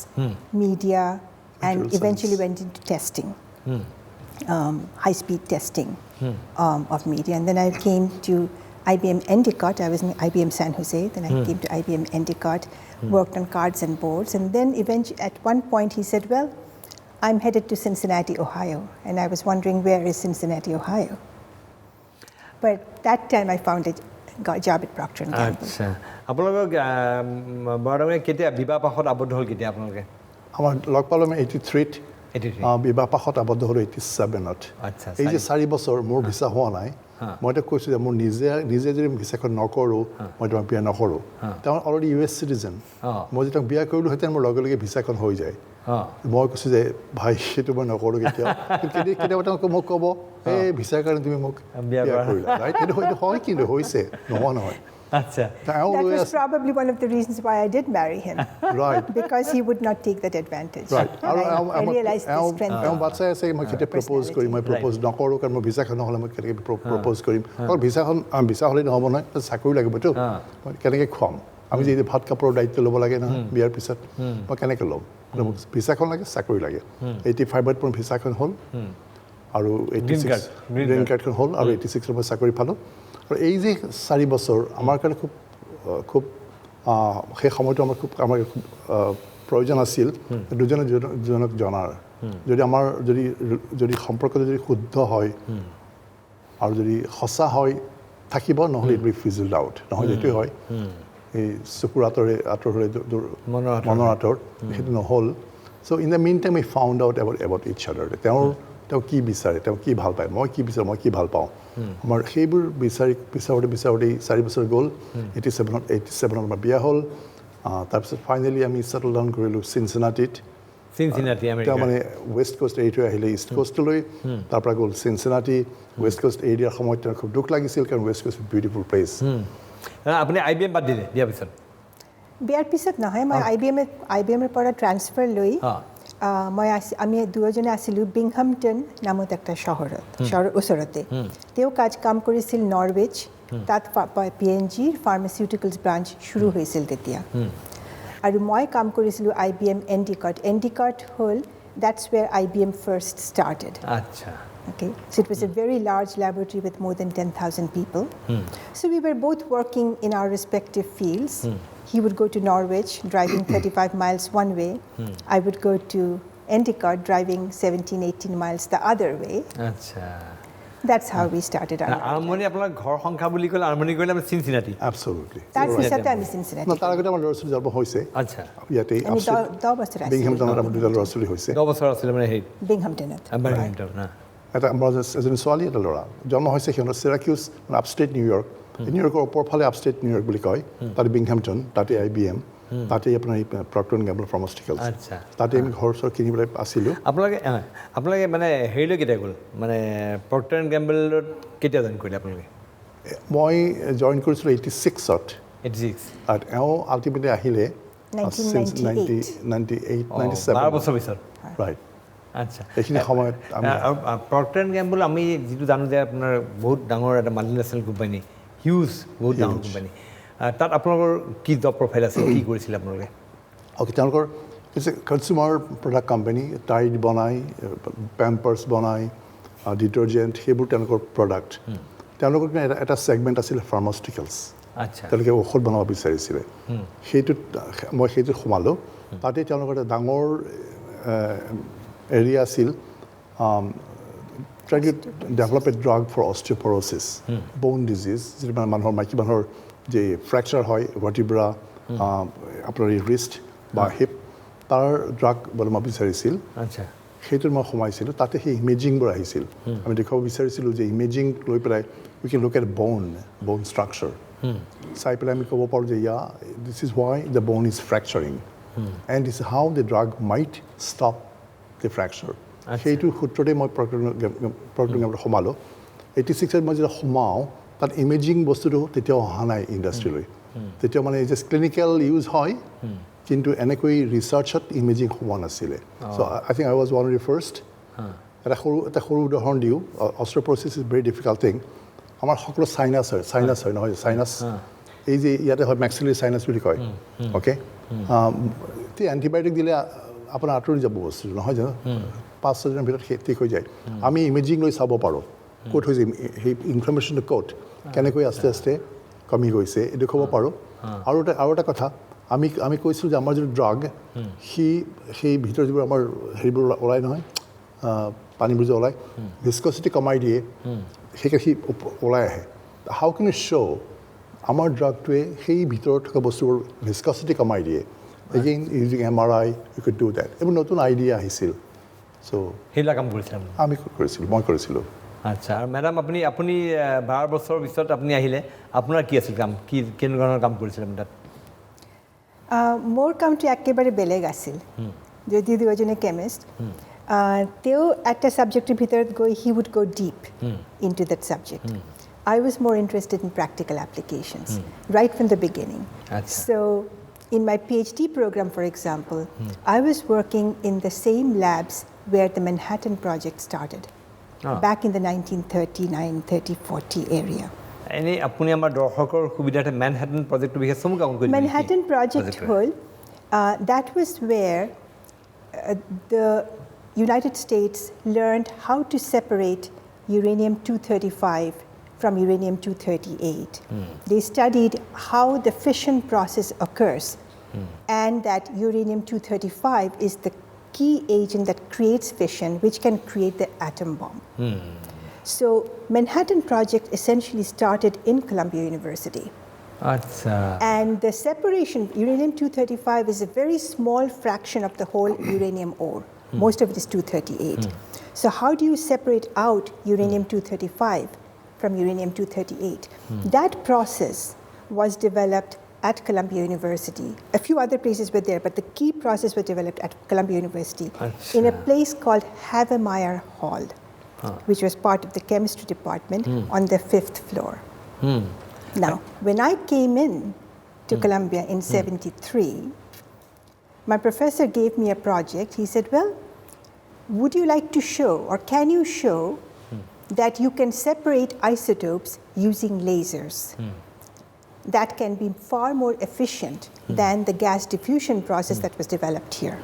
media, and Material eventually science. went into testing, high-speed testing of media. And then I came to IBM Endicott. I was in IBM San Jose. Then I came to IBM Endicott, worked on cards and boards. And then eventually, at one point, he said, well, I'm headed to Cincinnati, Ohio. And I was wondering, where is Cincinnati, Ohio? But that time I found a job at Procter & Gamble. আচ্ছা আপোনালোকক বৰাডাঙৰীয়া কেতিয়া বিবাহপাশত আবদ্ধ হ'ল কেতিয়া আপোনালোকে আমাৰ লগ পালোঁ আমি 83ত 83 বিবাহপাশত আবদ্ধ হ'লোঁ 87ত আচ্ছা এই যে 4 বছৰ মোৰ ভিছা হোৱা নাই মই এতিয়া কৈছোঁ যে মোৰ নিজে যদি ভিছাখন নকৰোঁ মই তোমাক বিয়া নকৰোঁ তেওঁ অলৰেডি US চিটিজেন মই যেতিয়া বিয়া কৰিলোঁ হেঁতেন মোৰ লগে লগে ভিছাখন হৈ যায় মই কৈছোঁ যে ভাই সেইটো মই নকৰোঁ কেতিয়াবা তেওঁ মোক ক'ব এই ভিছাৰ কাৰণে তুমি মোক বিয়া কৰিলা ৰাইট সেইটো হয় কিন্তু হৈছে নোহোৱা নহয় আচ্ছা That was probably one of the reasons why I did marry him. Right. Because he would not take that advantage. Right. And I realized the strength of বাচ্চাই আছে মই কেতিয়া প্ৰপ'জ কৰিম মই প্ৰপ'জ নকৰোঁ কাৰণ মই ভিছাখন নহ'লে মই কেনেকৈ প্ৰপ'জ কৰিম কাৰণ ভিছা হ'লে নহ'ব নহয় চাকৰি লাগিবতো মই কেনেকৈ খুৱাম আমি যে ভাত কাপোৰৰ দায়িত্ব ল'ব লাগে নহয় বিয়াৰ পিছত মই কেনেকৈ ল'ম মোক ভিছাখন লাগে চাকৰি লাগে 85ত মোৰ ভিছাখন হ'ল আৰু 86 গ্ৰীণ কাৰ্ডখন হ'ল আৰু 86ত মই চাকৰি পালোঁ আৰু এই যে 4 বছৰ আমাৰ কাৰণে খুব সেই সময়টো আমাৰ খুব প্ৰয়োজন আছিল দুজনে দুজনক জনাৰ যদি আমাৰ যদি সম্পৰ্ক যদি শুদ্ধ হয় আৰু যদি সঁচা হয় থাকিব নহ'লে ইট উইল ফিজল্ড আউট নহ'লে এইটোৱে হয় এই চকুৰ আঁতৰে মনৰ আঁতৰ সেইটো নহ'ল so' in the mean time I found out about each other তেওঁ কি বিচাৰে তেওঁ কি ভাল পায় মই কি বিচাৰোঁ মই কি ভাল পাওঁ আমাৰ সেইবোৰ বিচাৰোঁতে 4 বছৰ গ'ল 87ত আমাৰ বিয়া হ'ল তাৰপিছত ফাইনেলি আমি ছেটল ডাউন কৰিলোঁ চিনচিনাটিত তেওঁ মানে ৱেষ্ট কোষ্ট এৰি থৈ আহিলে ইষ্ট কোষ্টলৈ তাৰপৰা গ'ল চিনচিনাটি ৱেষ্ট কোষ্ট এৰি দিয়াৰ সময়ত তেওঁ খুব দুখ লাগিছিল কাৰণ ৱেষ্ট কোষ্ট বিউটিফুল প্লেচ আপুনি IBM বাদ দিলে বিয়াৰ পিছত নহয় মই IBM ৰ পৰা ট্ৰান্সফাৰ লৈ আমি দুয়োজনে আছিলোঁ বিংহামটন নামত একটা চহৰৰ ওচৰতে তেওঁ কাম কৰিছিল নৰৱেজ তাত P&Gৰ ফাৰ্মাচিউটিকেলছ ব্ৰাঞ্চ শুৰু হৈছিল তেতিয়া আৰু মই কাম কৰিছিলোঁ IBM Endicott হ'ল that's where IBM first started. আচ্ছা Okay, so it was a very large laboratory with more than 10,000 people. So we were both working in our respective fields. He would go to Norwich, driving 35 miles one way. I would go to Endicott, driving 17-18 miles the other way. আচ্ছা That's how we started our life. আৰম্ভণি আপোনাৰ ঘৰ সংখ্যা বুলি ক'লে আৰম্ভণি কৰিলে আমি চিনচিনাটি Absolutely. তাৰ পিছতে আমি চিনচিনাটি তাৰ আগতে আমাৰ ল'ৰা ছোৱালী জন্ম হৈছে আচ্ছা ইয়াতে আমি 10 বছৰ আছিলোঁ বিংহামটনত আমাৰ দুটা ল'ৰা ছোৱালী হৈছে 10 বছৰ আছিলে মানে সেই বিংহামটনত এটা আমাৰ এজনী ছোৱালী এটা ল'ৰা জন্ম হৈছে সিহঁতৰ চিৰাকিউজ মানে আপষ্টেট নিউয়ৰ্কৰ ওপৰ ফালে আপষ্টেট নিউয়ৰ্ক বুলি কয় তাতে বিংহামটন তাতে IBM তাতে আপোনাৰ প্ৰক্টৰ এণ্ড গেম্বল ফাৰ্মাচিউটিকেলছ আচ্ছা তাতে আমি ঘৰ চৰ কিনিবলৈ আছিলোঁ আপোনালোকে মানে হেৰিলৈ কেতিয়া গ'ল মানে প্ৰক্টৰ এণ্ড গেম্বলত কেতিয়া জইন কৰিলে আপোনালোকে মই জইন কৰিছিলোঁ 86ত 86 আৰু এওঁ আল্টিমেটলি আহিলে 12 বছৰ পিছত ৰাইট আচ্ছা এইখিনি সময়ত আৰু প্ৰক্টৰ এণ্ড গেম্বল আমি যিটো জানো যে আপোনাৰ বহুত ডাঙৰ এটা মাল্টিনেশ্যনেল কোম্পানী হিউজ বহুত ডাঙৰ কোম্পানী তাত আপোনালোকৰ কি জব প্ৰফাইল আছে কি কৰিছিলে আপোনালোকে অ'কে তেওঁলোকৰ কনজিউমাৰ প্ৰডাক্ট কোম্পানী টাইড বনায় পেম্পাৰ্ছ বনায় ডিটাৰজেণ্ট সেইবোৰ তেওঁলোকৰ প্ৰডাক্ট তেওঁলোকৰ এটা ছেগমেণ্ট আছিলে ফাৰ্মাচিউটিকেলছ আচ্ছা তেওঁলোকে ঔষধ বনাব বিচাৰিছিলে মই সেইটোত সোমালোঁ তাতে তেওঁলোকৰ এটা ডাঙৰ এৰিয়া আছিল trying to develop a drug for osteoporosis, bone disease, যিটো মানুহৰ মাইকী মানুহৰ যে ফ্ৰেকচাৰ হয় ভাৰ্টিব্ৰা আপোনাৰ ৰিষ্ট বা হিপ তাৰ ড্ৰাগ বনাব বিচাৰিছিল আচ্ছা সেইটোত মই সোমাইছিলোঁ তাতে সেই ইমেজিংবোৰ আহিছিল আমি দেখুৱাব বিচাৰিছিলোঁ যে ইমেজিং লৈ পেলাই we can look at bone structure চাই পেলাই আমি ক'ব পাৰোঁ যে this is why the bone is fracturing and this how the drug might stop the fracture সেইটো সূত্ৰতে মই প্ৰক্টৰ গেম্বলত সোমালোঁ 86ত মই যেতিয়া সোমাওঁ তাত ইমেজিং বস্তুটো তেতিয়াও অহা নাই ইণ্ডাষ্ট্ৰীলৈ তেতিয়া মানে জাষ্ট ক্লিনিকেল ইউজ হয় কিন্তু এনেকৈ ৰিচাৰ্চত ইমেজিং সোমোৱা নাছিলে so' I think I was one of the first এটা সৰু উদাহৰণ দিওঁ osteoporosis is very difficult thing আমাৰ সকলো চাইনাছ হয় নহয় চাইনাছ এই যে ইয়াতে হয় মেক্সিলাৰী চাইনাছ বুলি কয় অ'কে এতিয়া এণ্টিবায়'টিক দিলে আপোনাৰ আঁতৰি যাব বস্তুটো নহয় জানো 5-6 দিনৰ ভিতৰত ঠিক হৈ যায় আমি ইমেজিং লৈ চাব পাৰোঁ ক'ত হৈছে সেই ইনফ্লেমেশ্যনটো ক'ত কেনেকৈ আস্তে আস্তে কমি গৈছে এইটো ক'ব পাৰোঁ আৰু এটা কথা আমি কৈছিলোঁ যে আমাৰ যিটো ড্ৰাগ সেই ভিতৰত যিবোৰ আমাৰ হেৰিবোৰ ওলাই নহয় পানীবোৰ যে ওলায় ভিস্কচিটি কমাই দিয়ে সেইকাৰণে সি ওলাই আহে হাউ কেন ইউ শ্ব' আমাৰ ড্ৰাগটোৱে সেই ভিতৰত থকা বস্তুবোৰ ভিস্কচিটি কমাই দিয়ে again using MRI you could do that এইবোৰ নতুন আইডিয়া আহিছিল চ' সেইবিলাক কাম কৰিছিলে মই কৰিছিলোঁ আচ্ছা আৰু মেডাম আপুনি 12 বছৰৰ পিছত আপুনি আহিলে আপোনাৰ কি আছিল কাম কি কেনেকুৱা ধৰণৰ কাম কৰিছিলে তাত মোৰ কামটো একেবাৰে বেলেগ আছিল যদি দুজনে কেমিষ্ট তেওঁ এটা ছাবজেক্টৰ ভিতৰত গৈ he would go deep into that subject I was more interested in practical applications right from the beginning. So in my PhD program, for example, I was working in the same labs where the Manhattan Project started back in the 1939, 30, 40 area. এনে আপুনি আমাৰ দৰ্শকৰ সুবিধাতে Manhattan প্ৰজেক্টৰ বিষয়ে চমুকৈ অংক দিলে Manhattan Project hall that was where the United States learned how to separate uranium-235 from uranium-238. They studied how the fission process occurs and that uranium-235 is the key agent that creates fission, which can create the atom bomb. So Manhattan Project essentially started in Columbia University. আচ্ছা And the separation, uranium-235 is a very small fraction of the whole uranium ore. Most of it is 238. So how do you separate out uranium-235 from uranium-238? That process was developed at Columbia University. A few other places were there, but the key process was developed at Columbia University in a place called Havemeyer Hall, which was part of the chemistry department on the 5th floor. Now, when I came in to Columbia in 73, my professor gave me a project. He said, well, would you like to show, or can you show, that you can separate isotopes using lasers? That can be far more efficient than the gas diffusion process that was developed here.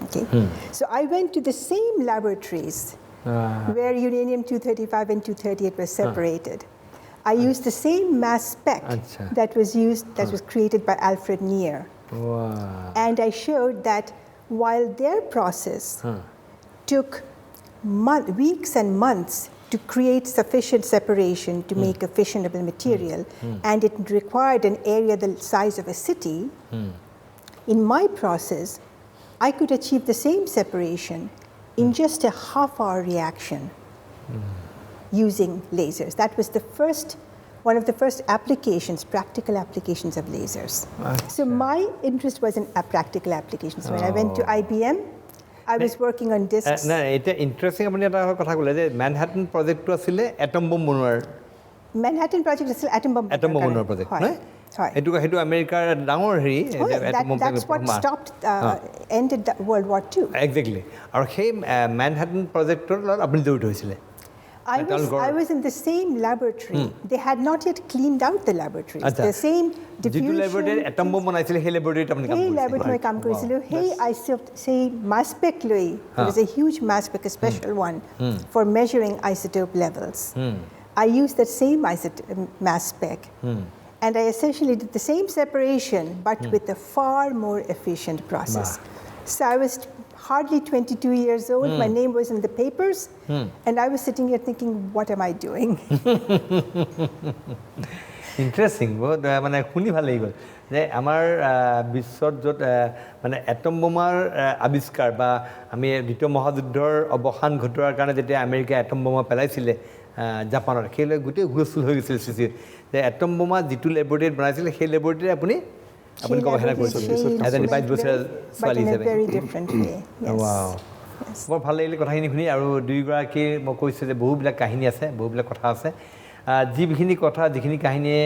Okay. So I went to the same laboratories where uranium-235 and 238 were separated. I used the same mass spec that was created by Alfred Neer. Wow. And I showed that while their process took weeks and months to create sufficient separation to make a fissionable material, and it required an area the size of a city, in my process, I could achieve the same separation in just a half-hour reaction using lasers. That was one of the first applications, practical applications of lasers. So my interest was in practical applications. When I went to IBM, I was working on disks. না এটা interesting আপুনি এটা কথা ক'লে যে Manhattan প্ৰজেক্টটো আছিলে atom বম বনোৱাৰ Manhattan Project আছিল atom bomb বনোৱাৰ প্ৰজেক্ট নহয় সেইটো আমেৰিকাৰ ডাঙৰ হেৰি That's what stopped, ended World War II. Exactly আৰু সেই ম্যানহাটন প্ৰজেক্টৰ লগত আপুনি জড়িত হৈছিলে I was in the same laboratory. They had not yet cleaned out the laboratories. The same যিটো ল্যাবৰেটৰী এটম বম বনাইছিলে সেই ল্যাবৰেটৰীত আপুনি কাম কৰিছিলে laboratory কাম কৰিছিলোঁ সেই mass spec লৈ there was a huge mass spec, a special one for measuring isotope levels. I used that same mass spec. And I essentially did the same separation, but with a far more efficient process. So I was hardly 22 years old. My name was in the papers. And I was sitting here thinking, what am I doing? Interesting বহুত মানে শুনি ভাল লাগি গ'ল যে আমাৰ বিশ্বত য'ত মানে এটম বোমাৰ আৱিষ্কাৰ বা আমি দ্বিতীয় মহাযুদ্ধৰ অৱসান ঘটোৱাৰ কাৰণে যেতিয়া আমেৰিকাই এটম বোমা পেলাইছিলে জাপানত সেইলৈ গোটেই হুলস্থুল হৈ গৈছিল সৃষ্টি যে এটম বোমা যিটো লেবৰেটৰীত বনাইছিলে সেই লেবৰেটৰী আপুনি গৱেষণা কৰিছিল এজনী 22 বছৰীয়া ছোৱালী হিচাপে বৰ ভাল লাগিলে কথাখিনি শুনি আৰু দুয়োগৰাকী মই কৈছোঁ যে বহুবিলাক কাহিনী আছে বহুবিলাক কথা আছে যিখিনি কথা যিখিনি কাহিনীয়ে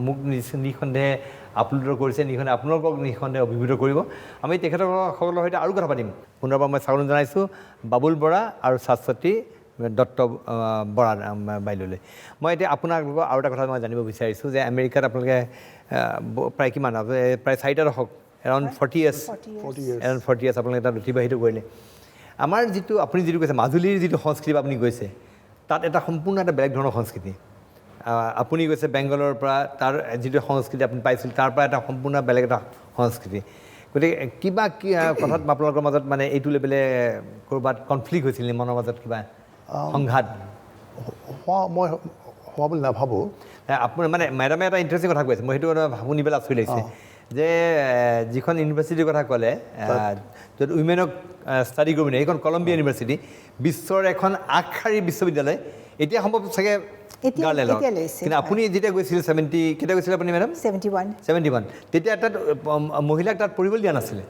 মোক নিঃসন্দেহে আপ্লুত কৰিছে নিঃসন্দেহে আপোনালোকক নিঃসন্দেহে অভিভূত কৰিব আমি তেখেতসকলৰ সৈতে আৰু কথা পাতিম পুনৰবাৰ মই স্বাগতম জনাইছোঁ বাবুল বৰা আৰু শাশ্বতী দত্ত বৰা বাইদেউলৈ মই এতিয়া আপোনালোকৰ আৰু এটা কথা মই জানিব বিচাৰিছোঁ যে আমেৰিকাত আপোনালোকে প্ৰায় কিমান প্ৰায় 4টা দশক এৰাউণ্ড 40 ইয়াৰ্ছ এৰাউণ্ড 40 ইয়াৰ্ছ আপোনালোকে তাত অতিবাহিত কৰিলে আমাৰ যিটো আপুনি যিটো কৈছে মাজুলীৰ যিটো সংস্কৃতি আপুনি কৈছে তাত এটা সম্পূৰ্ণ এটা বেলেগ ধৰণৰ সংস্কৃতি আপুনি কৈছে বেংগলৰ পৰা তাৰ যিটো সংস্কৃতি আপুনি পাইছিল তাৰ পৰা এটা সম্পূৰ্ণ বেলেগ এটা সংস্কৃতি গতিকে কিবা কথাত আপোনালোকৰ মাজত মানে এইটো লেভেলে ক'ৰবাত কনফ্লিক্ট হৈছিল নি মনৰ মাজত কিবা সংঘাত মই হোৱা বুলি নাভাবোঁ আপোনাৰ মানে মেডামে এটা ইণ্টাৰেষ্টিং কথা কৈছে মই সেইটো শুনি পেলাই আচৰিত লাগিছে যে যিখন ইউনিভাৰ্চিটিৰ কথা ক'লে য'ত উইমেনক ষ্টাডি কৰিব সেইখন কলম্বিয়া ইউনিভাৰ্চিটি বিশ্বৰ এখন আগশাৰীৰ বিশ্ববিদ্যালয় এতিয়া সম্ভৱ চাগে কিন্তু আপুনি যেতিয়া গৈছিল 70 কেতিয়া গৈছিলে আপুনি মেডাম 71 তেতিয়া তাত মহিলাক তাত পঢ়িবলৈ দিয়া নাছিলে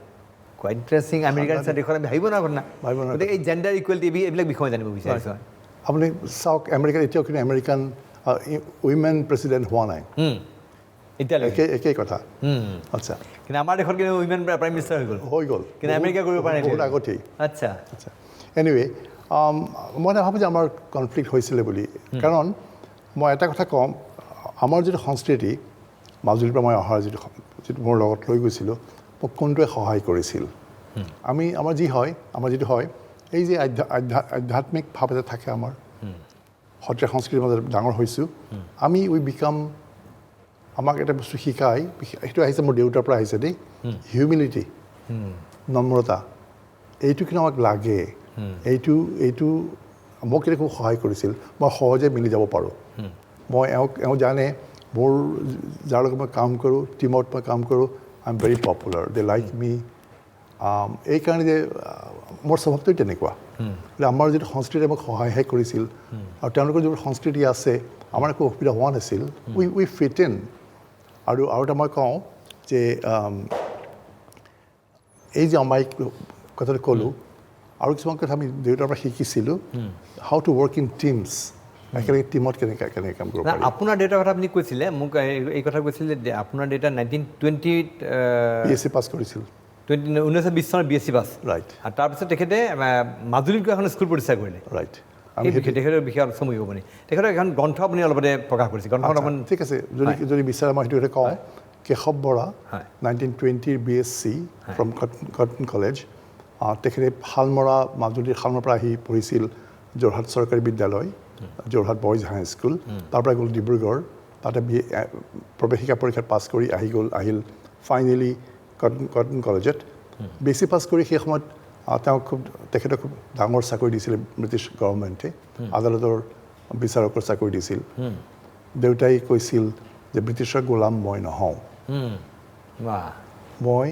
কোৱাইট ইণ্টাৰেষ্টিং আমেৰিকান দেশত আমি ভাবিব নোৱাৰা ঘটনা গতিকে এই জেণ্ডাৰ ইকুৱেলিটি এইবিলাক বিষয়ে জানিব বিচাৰিছোঁ আপুনি চাওক আমেৰিকাত এতিয়াও কিন্তু আমেৰিকান উইমেন প্ৰেচিডেণ্ট হোৱা নাই এতিয়ালৈকে একেই কথা আচ্ছা কিন্তু আমাৰ দেশত কিন্তু উইমেন প্ৰাইম মিনিষ্টাৰ হৈ গ'ল কিন্তু আমেৰিকা কৰিব পাৰে বহুত আগতেই আচ্ছা আচ্ছা এনিৱে মই নাভাবোঁ যে আমাৰ কনফ্লিক্ট হৈছিলে বুলি কাৰণ মই এটা কথা ক'ম আমাৰ যিটো সংস্কৃতি মাজুলীৰ পৰা মই অহাৰ যিটো মোৰ লগত লৈ গৈছিলোঁ মোক কোনটোৱে সহায় কৰিছিল আমাৰ যিটো হয় এই যে আধ্যাত্মিক ভাৱ এটা থাকে আমাৰ সত্ৰীয়া সংস্কৃতিৰ মাজত ডাঙৰ হৈছোঁ আমি আমাক এটা বস্তু শিকাই সেইটো আহিছে মোৰ দেউতাৰ পৰা আহিছে দেই হিউমিলিটি নম্ৰতা এইটো কিন্তু আমাক লাগে এইটো মোক কিন্তু খুব সহায় কৰিছিল মই সহজে মিলি যাব পাৰোঁ মই এওঁ জানে মোৰ যাৰ লগত মই কাম কৰোঁ টিমত মই কাম কৰোঁ I am very popular they like me এইকাৰণে যে মোৰ স্বভাৱটোৱে তেনেকুৱা আমাৰ যিটো সংস্কৃতি মোক সহায়হে কৰিছিল আৰু তেওঁলোকৰ যিবোৰ সংস্কৃতি আছে আমাৰ একো অসুবিধা হোৱা নাছিল উই ফিট ইন আৰু এটা মই কওঁ যে এই যে অমায়িক কথাটো ক'লোঁ আৰু কিছুমান কথা আমি দেউতাৰ পৰা শিকিছিলোঁ how to work in teams একেলগে টিমত কেনেকৈ কাম কৰিব পাৰি আপোনাৰ দেউতাৰ কথা আপুনি কৈছিলে মোক এই কথা কৈছিলে যে আপোনাৰ দেউতা 1920 BSc পাছ কৰিছিল 1920 চনত BSc পাছ ৰাইট আৰু তাৰপিছত তেখেতে মাজুলীত গৈ এখন স্কুল প্ৰতিষ্ঠা কৰিলে ৰাইট তেখেতৰ বিষয়ে আলোচনা কৰিব আপুনি তেখেতৰ এখন গ্ৰন্থ আপুনি অলপতে প্ৰকাশ কৰিছে গ্ৰন্থখন আপুনি ঠিক আছে যদি বিচাৰে মই সেইটো কওঁ Keshav Bora 1920 BSc from Cotton College তেখেতে মাজুলীৰ শালমৰাৰ পৰা আহি পঢ়িছিল যোৰহাট চৰকাৰী বিদ্যালয় যোৰহাট বইজ হাই স্কুল তাৰ পৰা গ'ল ডিব্ৰুগড় তাতে প্ৰৱেশিকা পৰীক্ষাত পাছ কৰি আহিল ফাইনেলি কটন কলেজত BSc পাছ কৰি সেই সময়ত তেখেতক খুব ডাঙৰ চাকৰি দিছিলে ব্ৰিটিছ গভৰ্ণমেণ্টে আদালতৰ বিচাৰকৰ চাকৰি দিছিল দেউতাই কৈছিল যে ব্ৰিটিছৰ গোলাম মই নহওঁ মই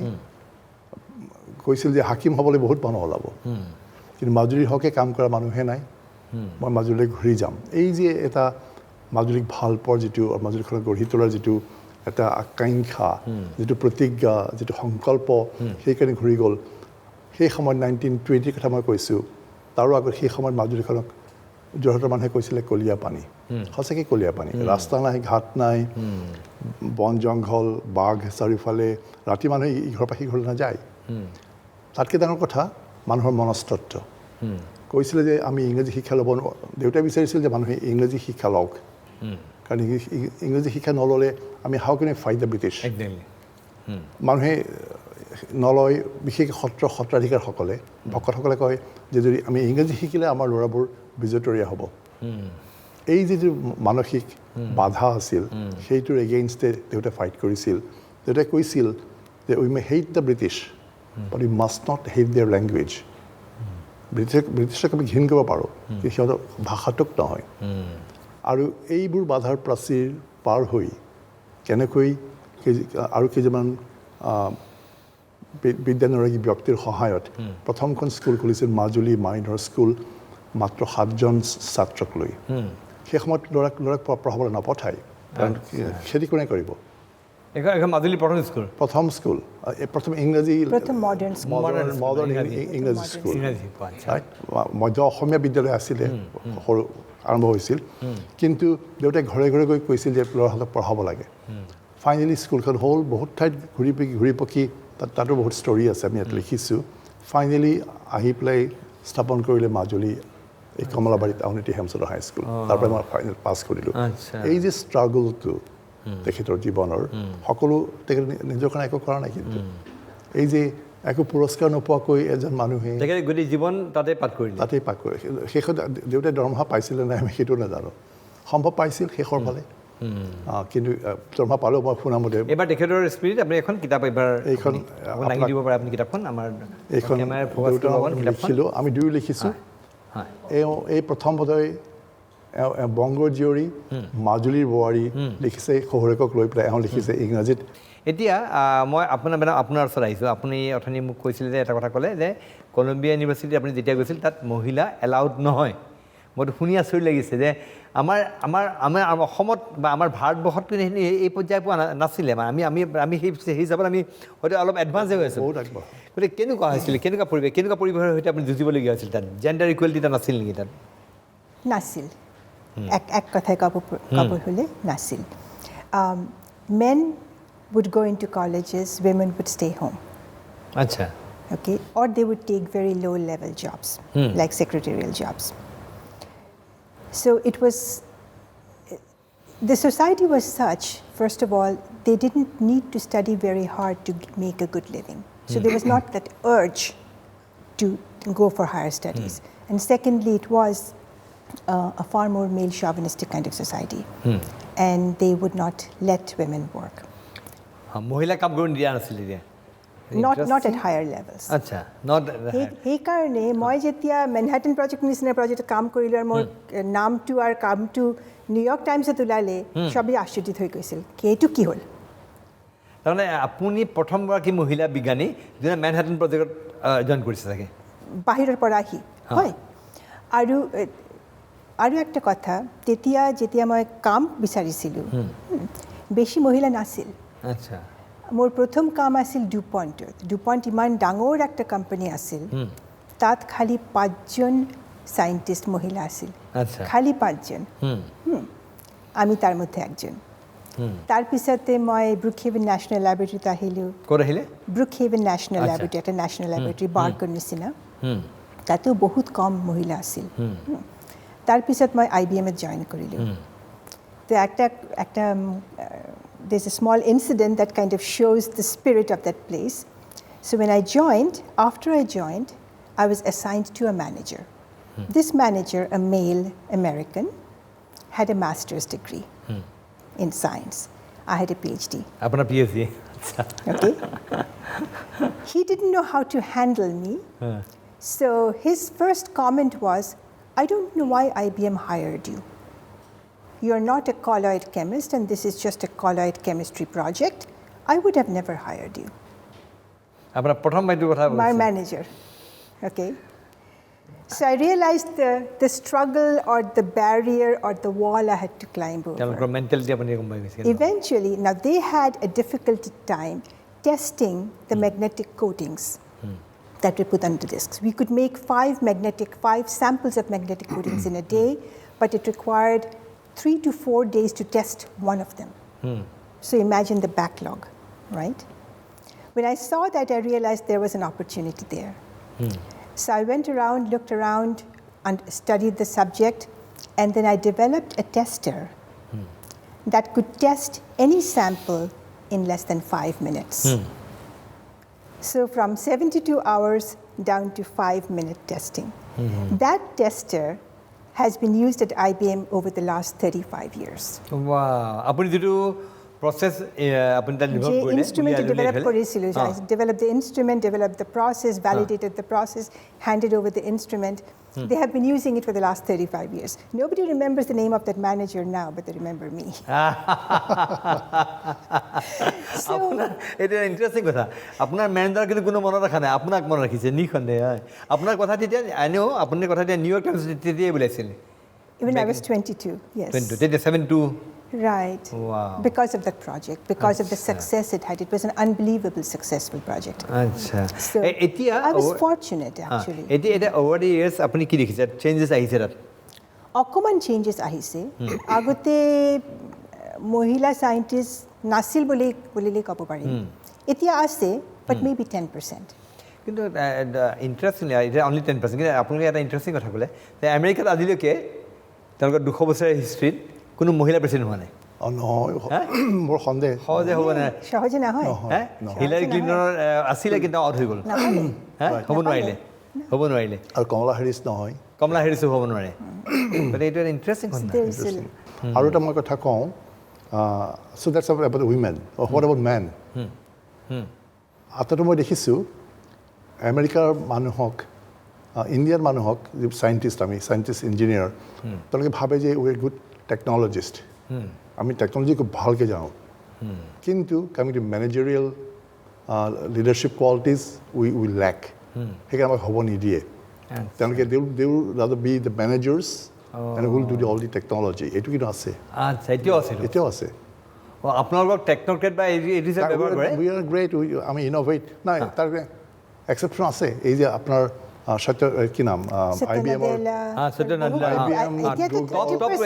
কৈছিল যে হাকিম হ'বলৈ বহুত মানুহ ওলাব কিন্তু মাজুলীৰ হকে কাম কৰা মানুহে নাই মই মাজুলীলৈ ঘূৰি যাম এই যে এটা মাজুলীক ভাল পোৱাৰ যিটো মাজুলীখনক গঢ়ি তোলাৰ যিটো এটা আকাংক্ষা যিটো প্ৰতিজ্ঞা যিটো সংকল্প সেইকাৰণে ঘূৰি গ'ল সেই সময়ত 1920 কথা মই কৈছোঁ তাৰো আগত সেই সময়ত মাজুলীখনক যোৰহাটৰ মানুহে কৈছিলে কলীয়া পানী সঁচাকৈ কলীয়া পানী ৰাস্তা নাই ঘাট নাই বন জংঘল বাঘ চাৰিওফালে ৰাতি মানুহে ইঘৰৰ পৰা সিঘৰলৈ নাযায় তাতকৈ ডাঙৰ কথা মানুহৰ মনস্তত্ব কৈছিলে যে আমি ইংৰাজী শিক্ষা ল'ব দেউতাই বিচাৰিছিল যে মানুহে ইংৰাজী শিক্ষা লওক কাৰণ ইংৰাজী শিক্ষা নল'লে আমি how can fight the British মানুহে নলয় বিশেষকৈ সত্ৰাধিকাৰসকলে ভকতসকলে কয় যে যদি আমি ইংৰাজী শিকিলে আমাৰ ল'ৰাবোৰ বিজতৰীয়া হ'ব এই যিটো মানসিক বাধা আছিল সেইটোৰ এগেইনষ্টে দেউতাই ফাইট কৰিছিল দেউতাই কৈছিল যে we may hate the British but we must not hate their language ব্ৰিটিছক আমি ঘিণ কৰিব পাৰোঁ কিন্তু সিহঁতৰ ভাষাটোক নহয় আৰু এইবোৰ বাধাৰ প্ৰাচীৰ পাৰ হৈ কেনেকৈ আৰু কেইজনমান বিদ্যানুৰাগী ব্যক্তিৰ সহায়ত প্ৰথমখন স্কুল খুলিছিল মাজুলী মাইনৰ স্কুল মাত্ৰ 7জন ছাত্ৰক লৈ সেই সময়ত ল'ৰাক পঢ়াবলৈ নপঠায় কাৰণ খেতি কোনে কৰিব মাজুলী প্ৰথম স্কুল প্ৰথম ইংৰাজী মডাৰ্ণ ইংৰাজী স্কুল মধ্য অসমীয়া বিদ্যালয় আছিলে সৰু আৰম্ভ হৈছিল কিন্তু দেউতাই ঘৰে ঘৰে গৈ কৈছিল যে ল'ৰাহঁতক পঢ়াব লাগে ফাইনেলি স্কুলখন হ'ল বহুত ঠাইত ঘূৰি পকি তাতো বহুত ষ্টৰি আছে আমি ইয়াত লিখিছোঁ ফাইনেলি আহি পেলাই স্থাপন কৰিলে মাজুলী এই কমলাবাৰীত আউনীআটী হেমচন্দ্ৰ হাইস্কুল তাৰ পৰা মই ফাইনেল পাছ কৰিলোঁ আচ্ছা এই যে ষ্ট্ৰাগলটো তেখেতৰ জীৱনৰ সকলো তেখেতে নিজৰ কাৰণে একো কৰা নাই কিন্তু এই যে একো পুৰস্কাৰ নোপোৱাকৈ এজন মানুহে তেখেতে গোটেই জীৱন তাতে পাঠ কৰিলে তাতেই পাক কৰে শেষত দেউতাই দৰমহা পাইছিলে নাই আমি সেইটো নাজানো সম্ভৱ পাইছিল শেষৰ ফালে কিন্তু দৰমহা পালেও মই শুনামতে এবাৰ তেখেতৰ স্পিৰিট আপুনি এখন কিতাপ এবাৰ এইখন দাঙি দিব পাৰে আপুনি কিতাপখন আমাৰ এইখন লিখিলোঁ আমি দুয়ো লিখিছোঁ এই প্ৰথম বোধহয় বংগৰ জীয়ৰী মাজুলীৰ বোৱাৰী লিখিছে শহুৰেকক লৈ পেলাই এওঁ লিখিছে ইংৰাজীত এতিয়া মই আপোনাৰ ওচৰত আহিছোঁ আপুনি অথনি মোক কৈছিলে যে এটা কথা ক'লে যে কলম্বিয়া ইউনিভাৰ্চিটি আপুনি যেতিয়া গৈছিল তাত মহিলা এলাউড নহয় মইতো শুনি আচৰিত লাগিছে যে আমাৰ আমাৰ আমাৰ অসমত বা আমাৰ ভাৰতবৰ্ষত কিন্তু এই পৰ্যায় পোৱা নাছিলে মানে আমি সেই হিচাপত আমি হয়তো অলপ এডভান্স হৈ আছোঁ বহুত আগবঢ়া গতিকে কেনেকুৱা হৈছিলে কেনেকুৱা পৰিৱেশৰ সৈতে আপুনি যুঁজিবলগীয়া হৈছিল তাত জেণ্ডাৰ ইকুৱেলিটি তাত নাছিল নেকি তাত নাছিল এক কথাই ক'ব হ'লে নাছিল man would go into colleges, women would stay home. আচ্ছা Okay, or they would take very low-level jobs, like secretarial jobs. So it was, the society was such, first of all, they didn't need to study very hard to make a good living. So there was not that urge to go for higher studies. And secondly, it was a far more male chauvinistic kind of society. And they would not let women work. মহিলা কাম কৰিব দিয়া নাছিল এতিয়া Not at higher levels. আচ্ছা not সেইকাৰণে মই যেতিয়া মেনহাটন প্ৰজেক্ট নিচিনা প্ৰজেক্টত কাম কৰিলোঁ আৰু মোৰ নামটো আৰু কামটো নিউয়ৰ্ক টাইমছত ওলালে চবেই আশ্চৰ্যিত হৈ গৈছিল এইটো কি হ'ল তাৰমানে আপুনি প্ৰথমগৰাকী মহিলা বিজ্ঞানী যোনে মেনহাটন প্ৰজেক্টত জইন কৰিছে চাগে বাহিৰৰ পৰা আহি হয় আৰু একটা কথা তেতিয়া যেতিয়া মই কাম বিচাৰিছিলোঁ বেছি মহিলা নাছিল আচ্ছা মোৰ প্ৰথম কাম আছিল ডুপইণ্ট ইমান ডাঙৰ একটা কোম্পানী আছিল তাত খালি 5জন সায়েন্টিস্ট মহিলা আছিল খালি 5জন আমি তাৰ মধ্যে একজন তাৰপিছতে মই ব্ৰুকহেভেন নেশ্যনেল লেবৰেটৰীত আহিলোঁ ক'ত আহিলে ব্ৰুকহেভেন নেশ্যনেল লেবৰেটৰী এটা নেশ্যনেল লেবৰেটৰী বাৰ্কৰ নিচিনা তাতো বহুত কম মহিলা আছিল তাৰপিছত মই IBMত জইন কৰিলোঁ তো একটা there's a small incident that kind of shows the spirit of that place. So when after I joined, I was assigned to a manager. This manager, a male American, had a master's degree in science. I had a PhD. Apna PhD. Okay. He didn't know how to handle me. So his first comment was, I don't know why IBM hired you. You're not a colloid chemist and this is just a colloid chemistry project. I would have never hired you. My manager. Okay. So I realized the struggle or the barrier or the wall I had to climb over. Eventually, now they had a difficult time testing the magnetic coatings that we put on the discs. We could make 5 samples of magnetic coatings in a day, but it required 3 to 4 days to test one of them. So imagine the backlog, right? When I saw that, I realized there was an opportunity there. So I went around, looked around, and studied the subject, and then I developed a tester that could test any sample in less than 5 minutes. So from 72 hours down to 5-minute testing. That tester has been used at IBM over the last 35 years. Wow. Apuni jitu process apuni ta develop korile instrument develop korisilu. I developed the instrument, developed the process, validated the process, handed over the instrument. They have been using it for the last 35 years. Nobody remembers the name of that manager now, but they remember me. So it is interesting কথা আপোনাৰ manager কিন্তু কোনো মনত ৰাখা নাই আপোনাক মনত ৰাখিছে নিখন্দে আপোনাৰ কথা তেতিয়া I know আপোনাৰ কথা তেতিয়া নিউয়ৰ্ক টাইমছ তেতিয়া বলাইছিল Even I was 22, yes. 22, তেতিয়া 72 Right. Wow. Because of that project, because of the success it had. It was an unbelievable successful project. Acha. So I was fortunate actually. Eta over the years apni ki dekhise changes ahise rat. Common changes ahise. Agote mohila scientists nasil bolile kobo pari. Etia ase but maybe 10%. কিন্তু interesting এতিয়া only 10%, কিন্তু আপোনালোকে এটা interesting কথা ক'লে যে আমেৰিকাত আজিলৈকে তেওঁলোকৰ 200 বছৰীয়া হিষ্ট্ৰীত কোনো মহিলা প্ৰেচিডেণ্ট হোৱা নাই। নহয়, মোৰ সন্দেহ সহজে হ'ব নাই, সহজে নহয়। হিলাৰী ক্লিণ্টনৰ আছিলে কিন্তু আউট হৈ গ'ল, হ'ব নোৱাৰিলে। আৰু কমলা হেৰিছ নহয়, কমলা হেৰিছো হ'ব নোৱাৰে। গতিকে এইটো এটা ইণ্টাৰেষ্টিং কথা। আৰু এটা মই কথা কওঁ, so' that's about women, what about men. আটাইতো মই দেখিছোঁ আমেৰিকাৰ মানুহক, ইণ্ডিয়ান মানুহক, যি চাইণ্টিষ্ট, আমি চাইণ্টিষ্ট ইঞ্জিনিয়াৰ, তেওঁলোকে ভাবে যে উই আৰ গুড টেকন'লজিষ্ট, আমি টেকন'লজি খুব ভালকৈ জানো, কিন্তু coming to managerial leadership qualities we lack, সেইকাৰণে আমাক হ'ব নিদিয়ে। তেওঁলোকে they will rather be the managers and will do all the technology. এইটো কিন্তু আছে, আচ্ছা, এতিয়াও আছে। আপোনালোকক টেকন'ক্ৰেট বা এইটো যে ব্যৱহাৰ কৰে, we are great, আমি ইন'ভেট নাই, তাৰ এক্সেপশ্যন আছে। এই যে আপোনাৰ সত্য কি নাম, IBM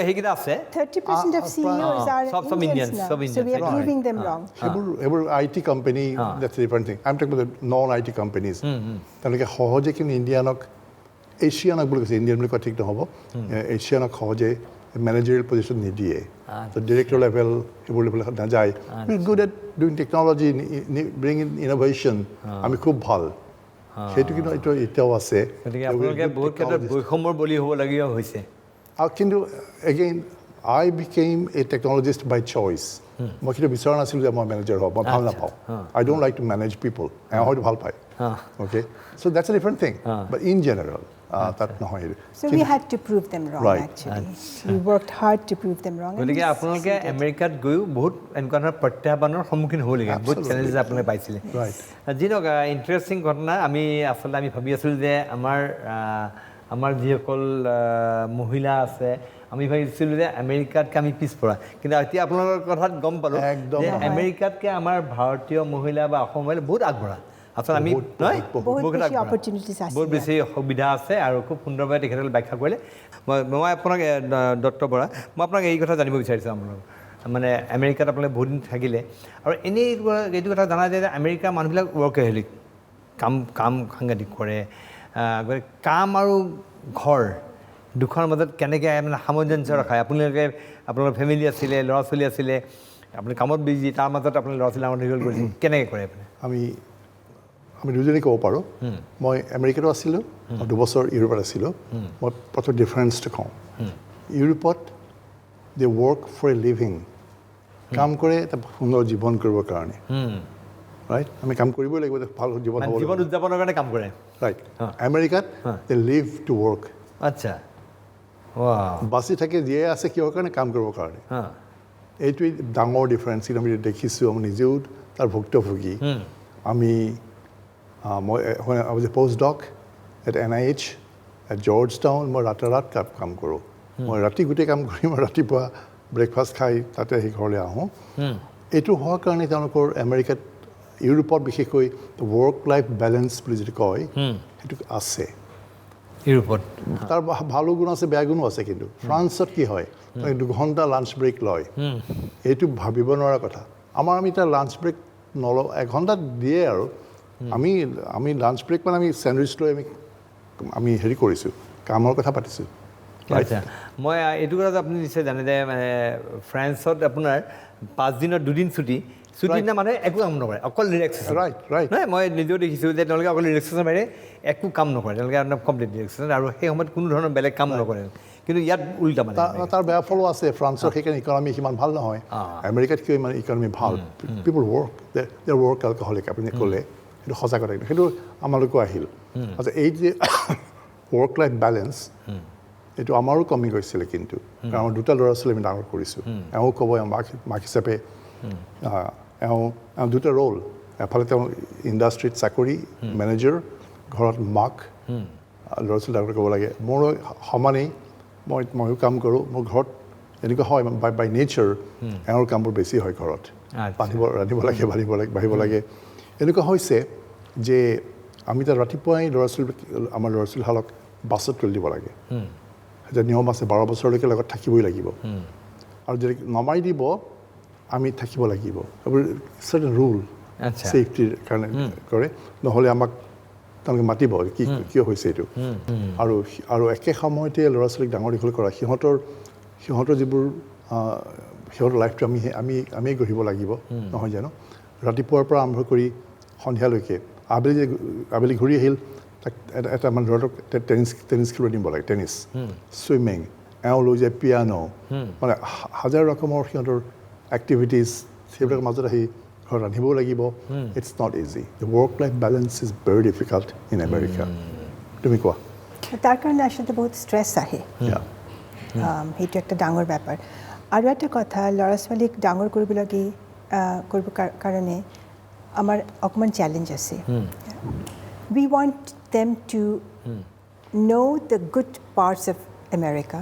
সেইকেইটা আছে, 30% of CEOs are Indians now, so we are proving them wrong. সেইবোৰ IT company, that's a different thing. I'm talking about the non-IT companies. তেওঁলোকে সহজে কিন্তু ইণ্ডিয়ানক, এছিয়ানক বুলি কৈছে, ইণ্ডিয়ান বুলি কোৱা ঠিক নহ'ব, এছিয়ানক সহজে মেনেজাৰিয়েল পজিশ্যন নিদিয়ে, ডিৰেক্টৰ লেভেল সেইবোৰ লেভেলত নাযায়। Good at doing technology, bring in innovation, আমি খুব ভাল, সেইটো কিন্তু এইটো এতিয়াও আছে। গতিকে আপোনালোকে বহুত ক্ষেত্ৰত বৈষম্যৰ বলি হ'বলগীয়া হৈছে। আৰু কিন্তু again I became a technologist by choice. মই কিন্তু বিচৰা নাছিলোঁ যে মই মেনেজাৰ হওঁ, মই ভাল নাপাওঁ। I don't like to manage people, হয়তো ভাল পায়। Okay, so that's a different thing, but in general তাত নহয়। So we had to prove them wrong, actually. We worked hard to prove them wrong. গতিকে আপোনালোকে আমেৰিকাত গৈও বহুত এনেকুৱা ধৰণৰ প্ৰত্যাহ্বানৰ সন্মুখীন হ'বলগীয়া, বহুত চেলেঞ্জেছ আপোনালোকে পাইছিলে। যি নহওক, ইণ্টাৰেষ্টিং ঘটনা। আমি ভাবি আছিলোঁ যে আমাৰ যিসকল মহিলা আছে, আমি ভাবিছিলোঁ যে আমেৰিকাতকৈ আমি পিছপৰা, কিন্তু এতিয়া আপোনালোকৰ কথাত গম পালোঁ যে আমেৰিকাতকৈ আমাৰ ভাৰতীয় মহিলা বা অসম মহিলা বহুত আগবঢ়া। আচলতে আমি নহয়, বহুত বেছি সুবিধা আছে আৰু খুব সুন্দৰভাৱে তেখেতসকলে ব্যাখ্যা কৰিলে। মই আপোনাক দত্ত বৰা, মই আপোনাক এই কথা জানিব বিচাৰিছোঁ। আপোনালোক মানে আমেৰিকাত আপোনালোকে বহুত দিন থাকিলে, আৰু এনেই এইটো কথা জনা যায় যে আমেৰিকাৰ মানুহবিলাক ৱৰ্কহলিক, কাম সাংঘাতিক কৰে। গতিকে কাম আৰু ঘৰ দুখনৰ মাজত কেনেকৈ মানে সামঞ্জস্য ৰখায়? আপোনালোকৰ ফেমিলি আছিলে, ল'ৰা ছোৱালী আছিলে, আপুনি কামত বিজি, তাৰ মাজত আপুনি ল'ৰা ছোৱালী ডাঙৰ দীঘল কৰিছিল, কেনেকৈ কৰে আপুনি? আমি দুজনেই ক'ব পাৰোঁ। মই আমেৰিকাতো আছিলোঁ, 2 বছৰ ইউৰোপত আছিলোঁ। মই প্ৰথম ডিফাৰেঞ্চটো কওঁ। ইউৰোপত দে ৱৰ্ক ফৰ এ লিভিং, কাম কৰে এটা সুন্দৰ জীৱন কৰিবৰ কাৰণে, ৰাইট? আমি কাম কৰিবই লাগিব, ভাল জীৱন উদযাপনৰ কাৰণে কাম কৰে, ৰাইট? আমেৰিকাত দে লিভ টু ৱৰ্ক। আচ্ছা, বাচি থাকে জীয়াই আছে কিহৰ কাৰণে? কাম কৰিবৰ কাৰণে। এইটোৱেই ডাঙৰ ডিফাৰেঞ্চ, কিন্তু আমি দেখিছোঁ, আমি নিজেও তাৰ ভুক্তভোগী। মই was a postdoc at NIH at Georgetown, মই ৰাত কাম কৰোঁ। মই ৰাতি গোটেই কাম কৰি মই ৰাতিপুৱা ব্ৰেকফাষ্ট খাই তাতে সেই ঘৰলৈ আহোঁ। এইটো হোৱাৰ কাৰণে তেওঁলোকৰ আমেৰিকাত, ইউৰোপত বিশেষকৈ ৱৰ্ক লাইফ বেলেঞ্চ বুলি যিটো কয়, সেইটো আছে ইউৰোপত। তাৰ ভালো গুণ আছে, বেয়া গুণো আছে। কিন্তু ফ্ৰান্সত কি হয়, 2 ঘণ্টা লাঞ্চ ব্ৰেক লয়, এইটো ভাবিব নোৱাৰা কথা। আমি এতিয়া লাঞ্চ ব্ৰেক নলওঁ, 1 ঘণ্টা দিয়ে আৰু আমি লাঞ্চ ব্ৰেক মানে আমি চেণ্ডউইচ লৈ আমি হেৰি কৰিছোঁ, কামৰ কথা পাতিছোঁ। আচ্ছা, মই এইটো কথা আপুনি নিশ্চয় জানে যে ফ্ৰান্সত আপোনাৰ 5 দিনৰ 2 দিন ছুটি দিনা মানুহে একো কাম নকৰে, অকল ৰিলেক্সেশ্যন। নহয়, মই নিজেও দেখিছোঁ যে তেওঁলোকে অকল ৰিলেক্সেশ্যন বাহিৰে একো কাম নকৰে, তেওঁলোকে কমপ্লিট ৰিলেক্সেশ্যন, আৰু সেই সময়ত কোনো ধৰণৰ বেলেগ কাম নকৰে। কিন্তু ইয়াত উল্টা, মানে তাৰ বেয়া ফলো আছে। ফ্ৰান্সৰ সেইকাৰণে ইকনমি সিমান ভাল নহয়। আমেৰিকাত কিয় ইমান ইকনমি ভাল? পিপল ৱৰ্ক, দে ৱৰ্ক এলকহলিক, আপুনি ক'লে সেইটো সঁচা কথা, সেইটো আমালৈকো আহিল। আচ্ছা, এই যে ৱৰ্ক লাইফ বেলেঞ্চ, এইটো আমাৰো কমি গৈছিলে। কিন্তু আমাৰ 2টা ল'ৰা ছোৱালী আমি ডাঙৰ কৰিছোঁ। এওঁ ক'ব, মাক হিচাপে এওঁ 2টা ৰোল, এফালে তেওঁ ইণ্ডাষ্ট্ৰীত চাকৰি, মেনেজাৰ, ঘৰত মাক, ল'ৰা ছোৱালী ডাঙৰ ক'ব লাগে। মোৰো সমানেই, ময়ো কাম কৰোঁ। মোৰ ঘৰত এনেকুৱা হয়, বাই নেচাৰ এওঁৰ কামবোৰ বেছি হয় ঘৰত। ৰান্ধিব লাগে, বাঢ়িব লাগে। এনেকুৱা হৈছে যে আমি তাত ৰাতিপুৱাই আমাৰ ল'ৰা ছোৱালীহালক বাছত তুলি দিব লাগে। এটা নিয়ম আছে, 12 বছৰলৈকে লগত থাকিবই লাগিব, আৰু যদি নমাই দিব আমি থাকিব লাগিব। এইবোৰ চাৰ্টেন ৰুল ছেফটিৰ কাৰণে কৰে, নহ'লে আমাক তেওঁলোকে মাতিব কি কিয় হৈছে এইটো আৰু একে সময়তে ল'ৰা ছোৱালীক ডাঙৰ দীঘল কৰা সিহঁতৰ যিবোৰ সিহঁতৰ লাইফটো আমি গঢ়িব লাগিব নহয় জানো ৰাতিপুৱাৰ পৰা আৰম্ভ কৰি সন্ধিয়ালৈকে আবেলি ঘূৰি আহিল তাক এটা মানে ধৰক টেনিছ খেলিব দিব লাগে টেনিছ চুইমিং এওঁ লৈ যায় পিয়ানো মানে হাজাৰ ৰকমৰ সিহঁতৰ এক্টিভিটিজ সেইবিলাকৰ মাজত আহি ঘৰত ৰান্ধিবও লাগিব it's not easy the work life balance is very difficult in America তুমি কোৱা তাৰ কাৰণে আচলতে বহুত ষ্ট্ৰেছ আহে সেইটো একটা ডাঙৰ ব্যাপাৰ আৰু এটা কথা ল'ৰা ছোৱালীক ডাঙৰ কৰিব কাৰণে আমাৰ অকণমান চেলেঞ্জ আছে we want them to know the good parts of America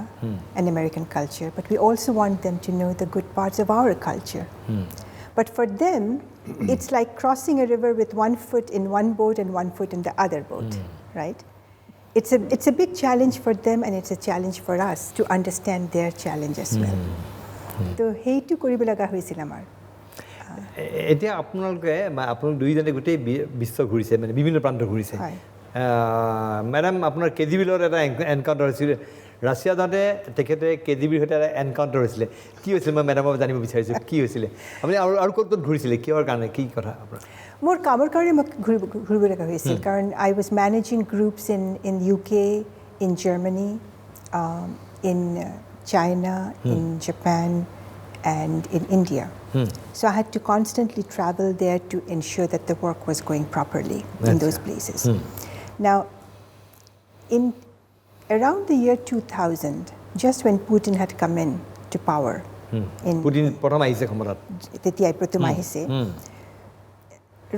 and American culture, but we also want them to know the good parts of our culture. But for them, it's like crossing a river with one foot in one boat and one foot in the other boat, right? It's a big challenge for them and it's a challenge for us to understand their challenge as well. So, heitu koribo laga hoisil amar. এতিয়া আপোনালোকে দুইজনে গোটেই বিশ্ব ঘূৰিছে মানে বিভিন্ন প্ৰান্ত ঘূৰিছে madam আপোনাৰ কেজিবিলৰ এটা encounter হৈছিল ৰাছিয়া যাওঁতে তেখেতে কেজিবিৰ সৈতে এটা এনকাউণ্টাৰ হৈছিলে কি হৈছিল মই মেডামক জানিব বিচাৰিছোঁ কি হৈছিলে আপুনি আৰু ক'ত ঘূৰিছিলে কিহৰ কাৰণে কি কথা আপোনাৰ মোৰ কামৰ কাৰণে মোক ঘূৰিব লগা হৈছিল কাৰণ I was managing groups in UK, in Germany, in China, in Japan and in India. So I had to constantly travel there to ensure that the work was going properly in those places. Now, in around the year 2000, just when Putin had come in to power, Putin prothom ahise khomorat tetiai prothom ahise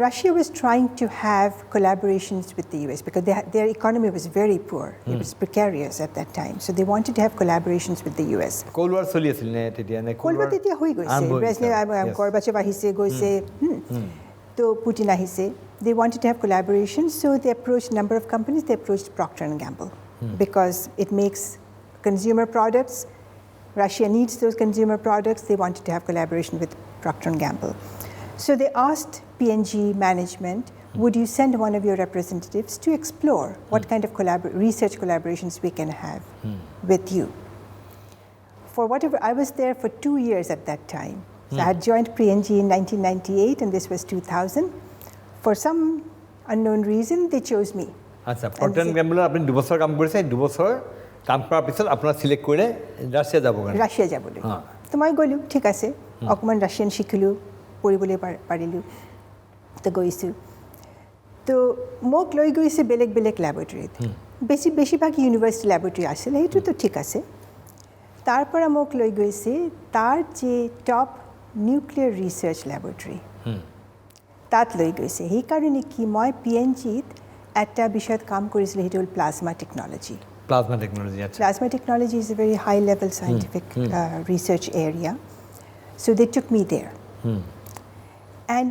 Russia was trying to have collaborations with the US because their economy was very poor. It was precarious at that time. So they wanted to have collaborations with the US. Cold War choli asil ne tetia ne Cold War tetia hoi goise. Brezhnev, Gorbachev ahise goise. To Putin ahise. They wanted to have collaborations, so they approached a number of companies. They approached Procter & Gamble because it makes consumer products. Russia needs those consumer products. They wanted to have collaboration with Procter & Gamble. So they asked P&G management, would you send one of your representatives to explore what kind of research collaborations we can have with you? For whatever, I was there for 2 years at that time. So I had joined P&G in 1998 and this was 2000. For some unknown reason, they chose me. Achha, Procter & Gamble apni 2 বছৰ কাম কৰিছে 2 বছৰ কাম কৰাৰ পিছত আপোনাক select কৰিলে Russia যাব কাৰণে ৰাছিয়া যাবলৈ তো মই গ'লো ঠিক আছে অকমান ৰাছিয়ান শিকিলোঁ পঢ়িবলৈ পাৰিলোঁ তো গৈছোঁ তো মোক লৈ গৈছে বেলেগ লেবৰেটৰীত বেছিভাগ ইউনিভাৰ্চিটি লেবৰেটৰী আছিল সেইটোতো ঠিক আছে তাৰ পৰা মোক লৈ গৈছে তাৰ যে টপ নিউক্লিয়াৰ ৰিচাৰ্চ লেবৰেটৰী তাত লৈ গৈছে সেইকাৰণে কি মই PNGত এটা বিষয়ত কাম কৰিছিলোঁ সেইটো হ'ল plasma technology Plasma technology is a very high level scientific research area. So they took me there. And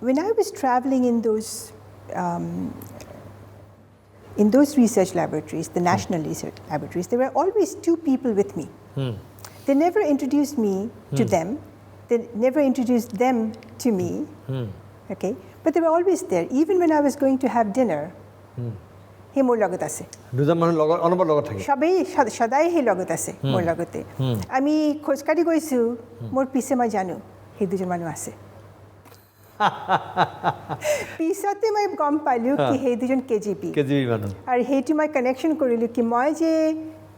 when I was traveling in those research laboratories, the national research laboratories, there were always 2 people with me. They never introduced me to them. They never introduced them to me. Okay? But they were always there. Even when I was going to have dinner, he মোৰ লগত আছে দুজন মানুহ লগত অনবৰ লগত থাকে সবেই সদায় হে লগত আছে মোৰ লগতে আমি খোজকাঢ়ি গৈছো মোৰ পিছে মই জানো সেই দুজন মানুহ আছে পিছতে মই গম পালো কি সেই দুজন কেজিবি মানুহ আৰু সেইটো মই কানেকশ্যন কৰিলোঁ কি মই যে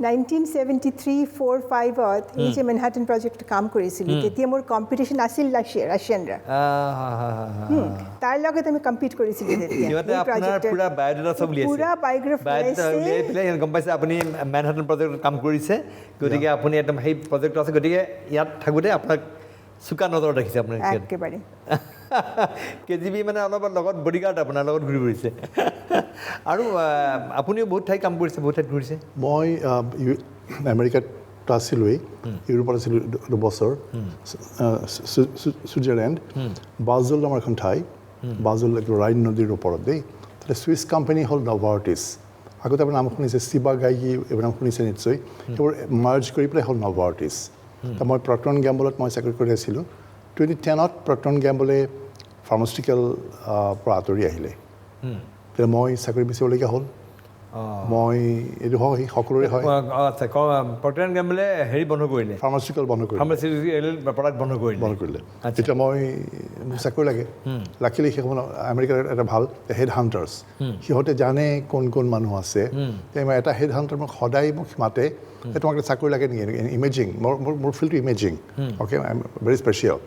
1973-45ত এই যে মেনহাটন প্ৰজেক্ট কাম কৰিছিলোঁ তেতিয়া মোৰ কম্পিটিশ্যন আছিল ৰাছিয়ানৰা তাৰ লগত আমি কম্পিট কৰিছিলোঁ পুৰা বায়োডাটা চব উলিয়াইছে পুৰা বায়োগ্ৰাফি গম পাইছে আপুনি মেনহাটন প্ৰজেক্টত কাম কৰিছে গতিকে আপুনি একদম সেই প্ৰজেক্টটো আছে গতিকে ইয়াত থাকোঁতে আপোনাক চুকা নজৰ ৰাখিছে আপোনাৰ একেবাৰে কেজিবি মানে অলপ লগত বডিগাৰ্ড আপোনাৰ লগত ঘূৰি ফুৰিছে আৰু আপুনিও বহুত ঠাই কাম কৰিছে বহুত ঠাইত ঘূৰিছে মই আমেৰিকাত আছিলোঁৱেই ইউৰোপত আছিলোঁ 2 বছৰ ছুইজাৰলেণ্ড বাজল নামৰ এখন ঠাই বাজল ৰাইন নদীৰ ওপৰত দেই তাতে ছুইচ কোম্পানী হ'ল নভাৰ্টিছ আগতে আপোনাৰ নাম শুনিছে চিবা গাইকি এইবোৰ নাম শুনিছে নিশ্চয় সেইবোৰ মাৰ্জ কৰি পেলাই হ'ল নভাৰ্টিছ মই প্ৰক্টৰ & গেম্বলত মই চাকৰি কৰি আছিলোঁ 2010ত প্ৰক্টৰ & গেম্বলে ফাৰ্মাচিউটিকেল পৰা আঁতৰি আহিলে তেতিয়া মই চাকৰি বিচাৰিবলগীয়া হ'ল মই এইটো হয় সকলোৰে হয় আচ্ছা প্ৰক্টাৰ এণ্ড গেম্বলে হেৰি বন্ধ কৰিলে ফাৰ্মাচিউটিকেল বন্ধ কৰিলে প্ৰডাক্ট বন্ধ কৰিলে তেতিয়া মই মোক চাকৰি লাগে লাকিলি সেই সময়ত আমেৰিকাৰ এটা ভাল হেড হাণ্টাৰ্ছ সিহঁতে জানে কোন মানুহ আছে মই এটা হেড হাণ্টাৰ মোক সদায় মোক মাতে তোমাক চাকৰি লাগে নেকি ইমেজিং মোৰ ফিল্ডটো imaging okay I am very special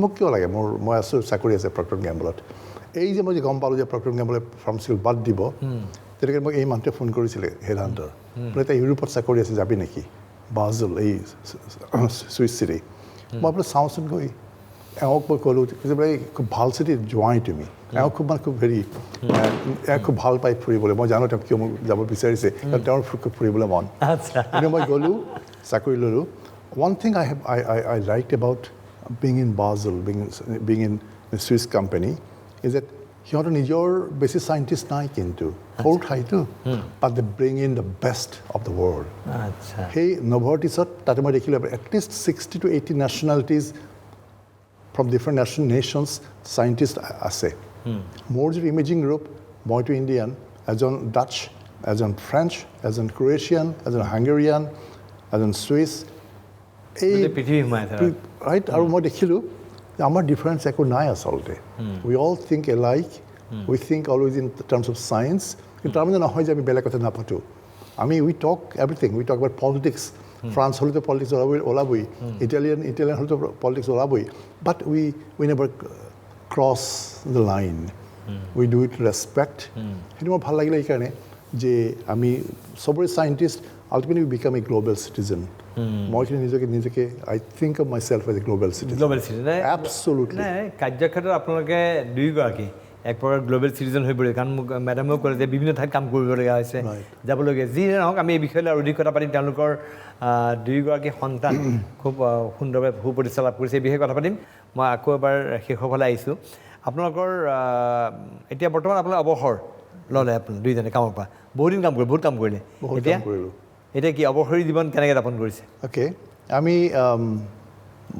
মোক কিয় লাগে মই আছোঁ চাকৰি আছে প্ৰক্টাৰ এণ্ড গেম্বলত এই যে মই যে গম পালোঁ যে প্ৰক্টাৰ এণ্ড গেম্বলে ফাৰ্মাচিউটিকেল বাদ দিব তেনেকৈ মোক এই মানুহটোৱে ফোন কৰিছিলে হেড হাণ্টাৰ বোলে এতিয়া ইউৰোপত চাকৰি আছে যাবি নেকি বাজুল এই ছুইচ চিটি মই বোলে চাওঁচোন গৈ এওঁক মই ক'লোঁ বোলে খুব ভাল চিটি যোৱাই তুমি এওঁ খুব হেৰি খুব ভাল পাই ফুৰিবলৈ মই জানো তেওঁ কিয় মোক যাব বিচাৰিছে তেওঁৰ খুব ফুৰিবলৈ মন কিন্তু মই গ'লোঁ চাকৰি ল'লোঁ one thing I like about being in Basel being in Swiss company is at সিহঁতৰ নিজৰ বেছি চাইণ্টিষ্ট নাই কিন্তু সৰু ঠাইটো but they bring in the best of the world সেই নভৰ্টিছত তাতে মই দেখিলোঁ at least 60 to 80 nationalities from different nations scientists আছে মোৰ যিটো ইমেজিং গ্ৰুপ মইতো ইণ্ডিয়ান এজন ডাচ এজন ফ্ৰেঞ্চ এজন ক্ৰ'ৱেছিয়ান এজন হাংগেৰিয়ান এজন ছুইচ এই ৰাইট আৰু মই দেখিলোঁ আমাৰ ডিফাৰেঞ্চ একো নাই আচলতে we all think alike we think always in terms of science কিন্তু তাৰমানে নহয় যে আমি বেলেগ কথা নাপাতোঁ আমি we talk everything we talk about politics France হ'লেতো পলিটিক্স ওলাবই ইটালিয়ান হ'লেতো পলিটিক্স ওলাবই but we never cross the line we do it respect সেইটো মোৰ ভাল লাগিলে এইকাৰণে যে আমি চবৰে scientist ultimately we become a global citizen মই নিজকে I think of myself as a global citizen absolutely কাৰ্যক্ষেত্ৰত আপোনালোকে দুয়োগৰাকী এক প্ৰকাৰ গ্ল'বেল চিটিজেন হৈ পৰিলে কাৰণ মোক মেডামেও ক'লে যে বিভিন্ন ঠাইত কাম কৰিবলগীয়া হৈছে যাবলগীয়া যি নহওক আমি এই বিষয়লৈ আৰু অধিক কথা পাতিম তেওঁলোকৰ দুয়োগৰাকী সন্তান খুব সুন্দৰভাৱে সুপ্ৰতিষ্ঠা লাভ কৰিছে এই বিষয়ে কথা পাতিম মই আকৌ এবাৰ শেষৰ ফালে আহিছোঁ আপোনালোকৰ এতিয়া বৰ্তমান আপোনাৰ অৱসৰ ল'লে আপুনি দুইজনে কামৰ পৰা বহুত কাম কৰিলে এতিয়া কি অৱসৰী জীৱন কেনেকৈ যাপন কৰিছে অ'কে আমি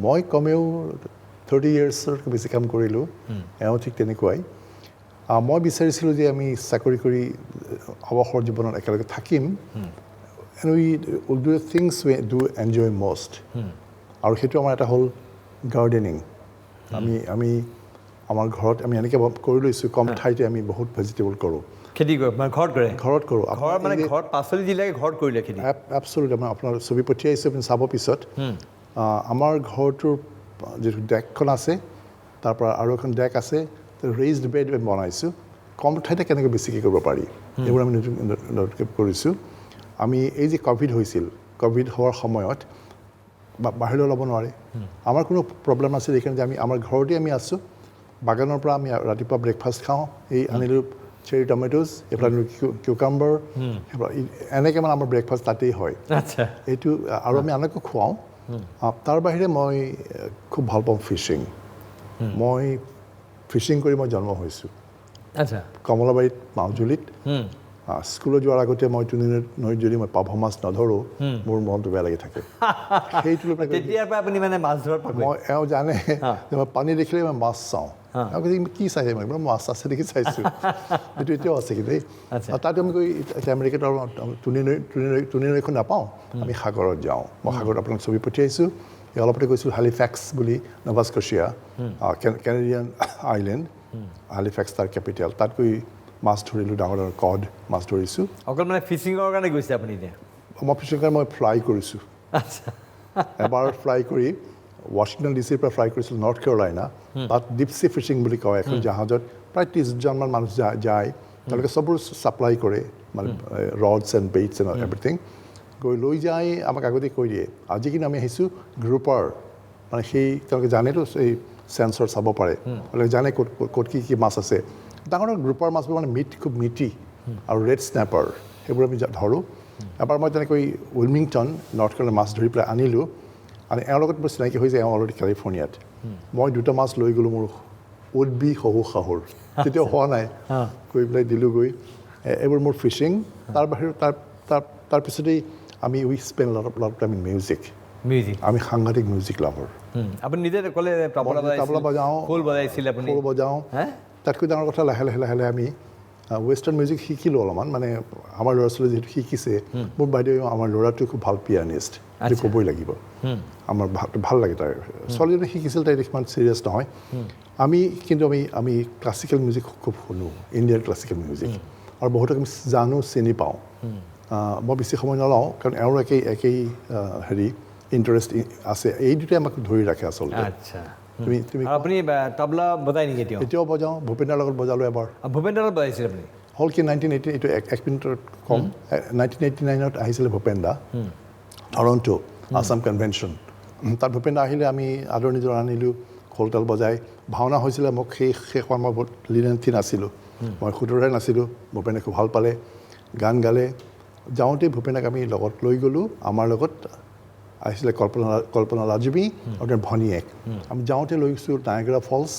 মই কমেও 30 yearsতকৈ বেছি কাম কৰিলোঁ এওঁ ঠিক তেনেকুৱাই মই বিচাৰিছিলোঁ যে আমি চাকৰি কৰি অৱসৰ জীৱনত একেলগে থাকিম and we will do the things we do enjoy most আৰু সেইটো আমাৰ এটা হ'ল গাৰ্ডেনিং আমি আমাৰ ঘৰত আমি এনেকৈ কৰি লৈছোঁ কম ঠাইতে আমি বহুত ভেজিটেবল কৰোঁ খেতি কৰোঁ মানে ঘৰত কৰোঁ ঘৰত মানে ঘৰত পাচলি দিলে ঘৰত কৰিলে খেতি এবছলুটলি মই আপোনাৰ ছবি পঠিয়াইছোঁ আপুনি চাব পিছত আমাৰ ঘৰটোৰ যিটো ডেকখন আছে তাৰ পৰা আৰু এখন ডেক আছে ৰেইজড বেড বনাইছোঁ কম ঠাইতে কেনেকৈ বেছিকৈ কৰিব পাৰি এইবোৰ আমি নতুনকৈ কৰিছোঁ আমি এই যে ক'ভিড হৈছিল ক'ভিড হোৱাৰ সময়ত বাহিৰলৈ ওলাব নোৱাৰে আমাৰ কোনো প্ৰব্লেম নাছিল এইকাৰণে যে আমি আমাৰ ঘৰতে আমি আছোঁ বাগানৰ পৰা আমি ৰাতিপুৱা ব্ৰেকফাষ্ট খাওঁ এই আনিলোঁ চেৰি টমেট'জ এইফালে আনিলোঁ কিউকাম্বাৰ এনেকৈ মানে আমাৰ ব্ৰেকফাষ্ট তাতেই হয় এইটো আৰু আমি আনকো খুৱাওঁ তাৰ বাহিৰে মই খুব ভাল পাওঁ ফিচিং মই ফিচিং কৰি মই জন্ম হৈছোঁ কমলাবাৰীত মাজুলীত স্কুলত যোৱাৰ আগতে মই তুনি নৈত যদি মই পাভ মাছ নধৰোঁ মোৰ মনটো বেয়া লাগি থাকে সেইটো মই এওঁ জানে যে মই পানী দেখিলে মই মাছ চাওঁ কি চাইছে মই মাছ আছে দেখি চাইছোঁ সেইটো এতিয়াও আছে কিন্তু তাত আমি গৈ আমেৰিকাত তুনি নৈখন নাপাওঁ আমি সাগৰত যাওঁ মই সাগৰত আপোনাক ছবি পঠিয়াইছোঁ অলপতে গৈছিলোঁ হালিফেক্স বুলি নভা স্কচিয়া কেনেডিয়ান আইলেণ্ড হালিফেক্স তাৰ কেপিটেল তাত গৈ মাছ ধৰিলোঁ ডাঙৰ কড মাছ ধৰিছোঁ অকল মানে ফিচিঙৰ কাৰণে গৈছে আপুনি এতিয়া মই ফিচিঙৰ কাৰণে মই ফ্লাই কৰিছোঁ এবাৰ ফ্লাই কৰি ৱাশ্বিংটন ডিচিৰ পৰা ফ্লাই কৰিছিলোঁ নৰ্থ কেৰলাইনা তাত ডিপ চি ফিচিং বুলি কয় এখন জাহাজত প্ৰায় 30জনমান মানুহ যায় তেওঁলোকে চববোৰ ছাপ্লাই কৰে মানে ৰডছ এণ্ড বেইটছ এণ্ড এভৰিথিং গৈ লৈ যাই আমাক আগতে কৈ দিয়ে আজি কিন্তু আমি আহিছোঁ গ্ৰুপাৰ মানে সেই তেওঁলোকে জানেতো এই চেঞ্চৰ চাব পাৰে তেওঁলোকে জানে ক'ত কি মাছ আছে ডাঙৰ গ্ৰুপাৰ মাছবোৰ মানে খুব মিঠি আৰু ৰেড স্নেপাৰ সেইবোৰ আমি ধৰোঁ এবাৰ মই তেনেকৈ উইলমিংটন নৰ্থ কেৰলা মাছ ধৰি পেলাই আনিলোঁ আৰু এওঁৰ লগত মোৰ চিনাকি হৈ যায় এওঁ অলৰেডি কেলিফৰ্ণিয়াত মই 2টা মাছ লৈ গ'লোঁ মোৰ উদবি শাহুৰ তেতিয়াও হোৱা নাই গৈ পেলাই দিলোঁগৈ এইবোৰ মোৰ ফিচিং তাৰ বাহিৰে তাৰপিছতেই আমি we spend lot time in music আমি সাংঘাতিক মিউজিক লাভাৰ আপুনি নিজে ক'লে তাবলা বজাওঁ খোল বজাওঁ তাতকৈ ডাঙৰ কথা লাহে লাহে আমি ৱেষ্টাৰ্ণ মিউজিক শিকিলোঁ অলপমান মানে আমাৰ ল'ৰা ছোৱালী যিহেতু শিকিছে মোৰ বাইদেউ আমাৰ ল'ৰাটো খুব ভাল পিয়ানিষ্ট সেইটো ক'বই লাগিব আমাৰ ভাল লাগে তাৰ ছোৱালীজনী শিকিছিল তাই ইমান ছিৰিয়াছ নহয় কিন্তু আমি ক্লাছিকেল মিউজিক খুব শুনো ইণ্ডিয়ান ক্লাছিকেল মিউজিক আৰু বহুতক আমি জানো চিনি পাওঁ মই বেছি সময় নলওঁ কাৰণ এওঁৰ একেই হেৰি ইণ্টাৰেষ্ট আছে এই দুটাই আমাক ধৰি ৰাখে আচলতে আচ্ছা তুমি আপুনি তবলা বজাই নেকি এতিয়াও বজাওঁ ভূপেন্দ্ৰৰ লগত বজালোঁ এবাৰ ভূপেন্দ্ৰৰ লগত বজাইছিল আপুনি হ'ল কি 1980 এইটো এক মিনিটত কম 1989ত আহিছিলে ভূপেন্দা টৰণ্টো আছাম কনভেনশ্যন তাত ভূপেন্দা আহিলে আমি আদৰণি জনানিলোঁ খোলতাল বজাই ভাওনা হৈছিলে মোক সেই সময়ত মই বহুত লিনেন্থি নাছিলোঁ মই খুতৰহে নাছিলোঁ ভূপেনে খুব ভাল পালে গান গালে যাওঁতে ভূপেনাক আমি লগত লৈ গ'লোঁ আমাৰ লগত আহিছিলে কল্পনা ৰাজবী আৰু তেওঁৰ ভনীয়েক আমি যাওঁতে লৈ গৈছোঁ নায়াগ্ৰা ফলছ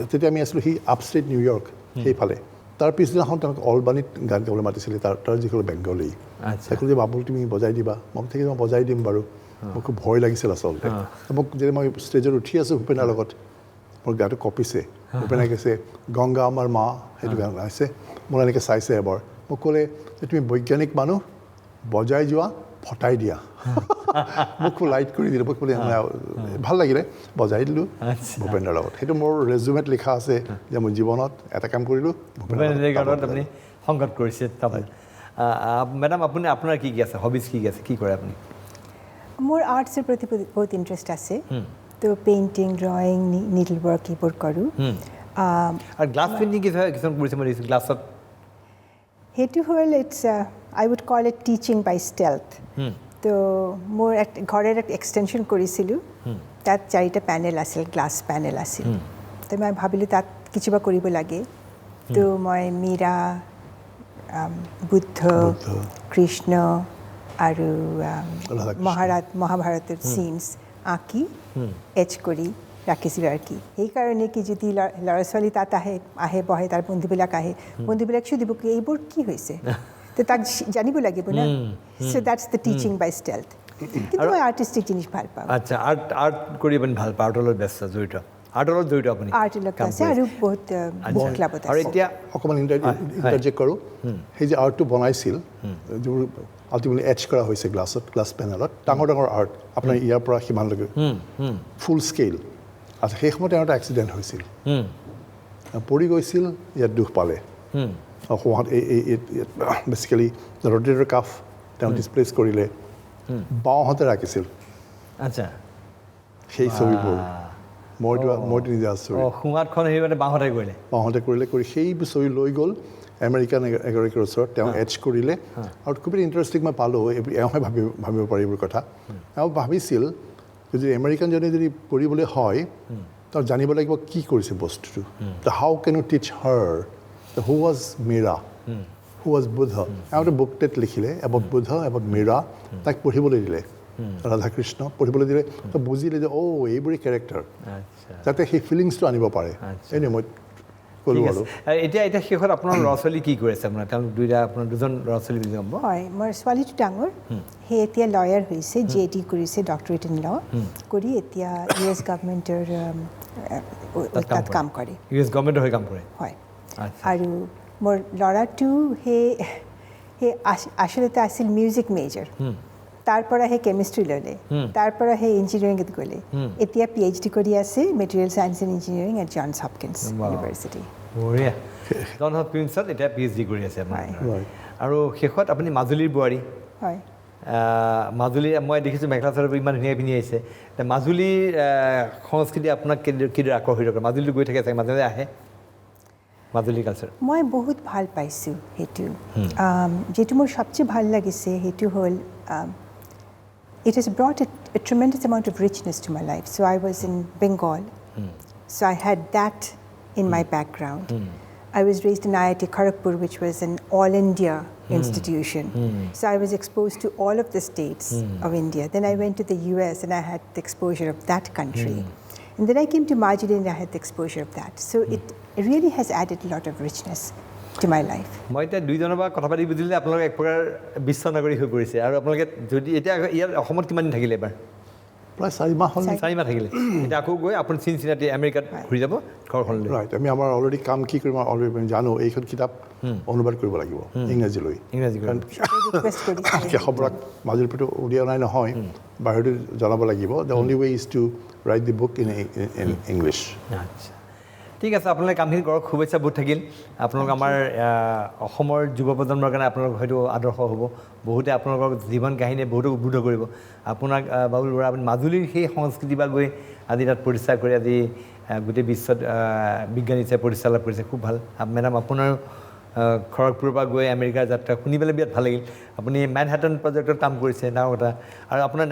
তেতিয়া আমি আছিলোঁ আপষ্টেট নিউয়ৰ্ক সেইফালে তাৰ পিছদিনাখন তেওঁক অলবানীত গান গাবলৈ মাতিছিলে তাৰ যিসকল বেংগলী তাকে যে বাবুল তুমি বজাই দিবা মই ঠিক আছে মই বজাই দিম বাৰু মোৰ খুব ভয় লাগিছিল আচলতে মোক যেতিয়া মই ষ্টেজত উঠি আছোঁ ভূপেনাৰ লগত মোৰ গাটো কঁপিছে ভূপেনাই কৈছে গংগা আমাৰ মা সেইটো গান গাইছে মোৰ এনেকৈ চাইছে এবাৰ মোক ক'লে যে তুমি বৈজ্ঞানিক মানুহ বজাই যোৱা ফটাই দিয়া মোক খুব লাইট কৰি দিলে মোক বোলে ভাল লাগিলে বজাই দিলোঁ ভূপেন্দ্ৰৰ লগত সেইটো মোৰ ৰেজুমেত লিখা আছে যে মই জীৱনত এটা কাম কৰিলোঁ ভূপেন্দ্ৰৰ আপুনি সংগত কৰিছে মেডাম আপুনি আপোনাৰ কি আছে হবিজ কি আছে কি কৰে আপুনি মোৰ আৰ্টছৰ প্ৰতি বহুত ইণ্টাৰেষ্ট আছে তো পেইণ্টিং ড্ৰয়িং নিডল ৱৰ্ক এইবোৰ কৰোঁ আৰু গ্লাছ পেইণ্টিং কিছুমান কৰিছে মই দেখিছোঁ গ্লাছত সেইটো হ'ল it's I would call it teaching by stealth তো মোৰ ঘৰৰ এটা এক্সটেনশ্যন কৰিছিলোঁ তাত 4টা পেনেল আছিল গ্লাছ পেনেল আছিল তো মই ভাবিলোঁ তাত কিবা কৰিব লাগে তো মই মীৰা বুদ্ধ কৃষ্ণ আৰু মহাভাৰতৰ চিনছ আঁকি এচ কৰি ৰাখিছিলোঁ আৰু কি সেইকাৰণে কি যদি ল'ৰা ছোৱালী তাত আহে বহে তাৰ বন্ধুবিলাক আহে বন্ধুবিলাক সুধিব কি এইবোৰ কি হৈছে তো তাক জানিব লাগিব না চ' that's the teaching by stealth কিন্তু মই আৰ্টিষ্টিক জিনিস ভাল পাওঁ আচ্ছা আৰ্ট কৰি আপুনি ভাল পাওঁ আৰ্টৰ লগত ব্যস্ত জড়িত আৰ্টৰ লগত জড়িত আপুনি আৰ্টৰ লগত আছে আৰু বহুত ক্লাবত আৰু আছে এতিয়া অকণমান ইণ্টাৰজেক্ট কৰোঁ সেই যে আৰ্টটো বনাইছিল যিবোৰ আল্টিমেটলি এচ কৰা হৈছে গ্লাছ পেনেলত ডাঙৰ ডাঙৰ আৰ্ট আপোনাৰ ইয়াৰ পৰা সিমানলৈকে ফুল স্কেল আচ্ছা সেই সময়ত তেওঁৰ এটা এক্সিডেণ্ট হৈছিল পৰি গৈছিল ইয়াত দুখ পালে অসমত বেচিকেলি ৰটেটৰ কাফ তেওঁ ডিছপ্লেচ কৰিলে বাওঁহাতে ৰাখিছিল আচ্ছা সেই ছবিবোৰ মইতো নিজে আছোঁ সোঁহাতখন সেই মানে বাওঁহাতে কৰিলে কৰি সেই ছবি লৈ গ'ল আমেৰিকান এগৰাকীৰ ওচৰত তেওঁ এচ কৰিলে আৰু খুবেই ইণ্টাৰেষ্টিং মই পালোঁ এওঁহে ভাবিব পাৰি এইবোৰ কথা এওঁ ভাবিছিল যদি আমেৰিকানজনে যদি কৰিবলৈ হয় তেওঁ জানিব লাগিব কি কৰিছে বস্তুটো হাউ can you teach her who was Meera who was Buddha এওঁতে বুকটেট লিখিলে এবাউট বুদ্ধ এবাউট মীৰা তাক পঢ়িবলৈ দিলে ৰাধাকৃষ্ণ পঢ়িবলৈ দিলে তেওঁ বুজিলে যে এইবোৰেই কেৰেক্টাৰ যাতে সেই ফিলিংছটো আনিব পাৰে এনেই মই ক'লোঁ আৰু এতিয়া শেষত আপোনাৰ ল'ৰা ছোৱালী কি কৰি আছে আপোনাৰ তেওঁলোক আপোনাৰ দুজন ল'ৰা ছোৱালী বুলি ক'ব হয় মোৰ ছোৱালীটো ডাঙৰ সেই এতিয়া লয়াৰ হৈছে JD কৰিছে ডক্টৰেট ইন ল কৰি এতিয়া US গভৰ্ণমেণ্টৰ তাত কাম কৰে US গভৰ্ণমেণ্টৰ হৈ কাম কৰে হয় আৰু মোৰ ল'ৰাটো সেই আচলতে আছিল মিউজিক মেজৰ তাৰ পৰা সেই কেমিষ্ট্ৰি ল'লে তাৰ পৰা সেই ইঞ্জিনিয়াৰিঙত গ'লে এতিয়া PhD কৰি আছে material science and engineering at Johns Hopkins university বঢ়িয়া জনছ হপকিন্সত এতিয়া PhD কৰি আছে আপোনাৰ আৰু শেষত আপুনি মাজুলীৰ বোৱাৰী হয় মাজুলী মই দেখিছোঁ মেখেলা চাদৰ ইমান ধুনীয়া পিন্ধি আহিছে মাজুলীৰ সংস্কৃতি আপোনাক কিদৰে আকৰ্ষিত কৰে মাজুলীত গৈ থাকে চাগে মাজে মাজে আহে মাজুলী কালচাৰ মই বহুত ভাল পাইছোঁ সেইটো যিটো মোৰ সবচেয়ে ভাল লাগিছে সেইটো হ'ল it has brought a tremendous amount of richness to my life. So I was in Bengal, so I had that in my background. I was raised in IIT Kharagpur, which was an all-India institution. So I was exposed to all of the states of India. Then I went to the US and I had the exposure of that country. And then I came to Majuli and I had the exposure of that. So it really has added a lot of richness to my life. মই এতিয়া দুইজনৰ পৰা কথা পাতি বুজিলে আপোনালোক এক প্ৰকাৰ বিশ্ব নাগৰিক হৈ পৰিছে আৰু আপোনালোকে যদি এতিয়া ইয়াৰ অসমত কিমান দিন থাকিলে এবাৰ প্ৰায় 4 মাহ হ'ল 4 মাহ থাকিলে এতিয়া আকৌ গৈ আপুনি চিনচিনাটি আমেৰিকাত ঘূৰি যাব ঘৰখনলৈ ৰাইট আমি আমাৰ অলৰেডি কাম কি কৰিম অলৰেডি জানো এইখন কিতাপ অনুবাদ কৰিব লাগিব ইংৰাজীলৈ ইংৰাজী ৰিকুৱেষ্ট কৰিছোঁ কেশৱৰাক মাজুলীৰ পৰা উলিয়াই অনাই নহয় বাহিৰতো জনাব লাগিব the only way is to write the book in English আচ্ছা ঠিক আছে আপোনালোকে কামখিনি কৰক শুভেচ্ছা বহুত থাকিল আপোনালোক আমাৰ অসমৰ যুৱ প্ৰজন্মৰ কাৰণে আপোনালোক হয়তো আদৰ্শ হ'ব বহুতে আপোনালোকৰ জীৱন কাহিনীয়ে বহুতো উদ্বুদ্ধ কৰিব আপোনাক বাবুল বৰা আপুনি মাজুলীৰ সেই সংস্কৃতি বা গৈ আজি তাত প্ৰতিষ্ঠা কৰি আজি গোটেই বিশ্বত বিজ্ঞানী হিচাপে প্ৰতিষ্ঠা লাভ কৰিছে খুব ভাল মেডাম আপোনাৰ খড়গপুৰৰ পৰা গৈ আমেৰিকাৰ যাত্ৰা শুনি পেলাই বিৰাট ভাল লাগিল আপুনি মেনহাটন প্ৰজেক্টত কাম কৰিছে ডাঙৰ কথা আৰু আপোনাৰ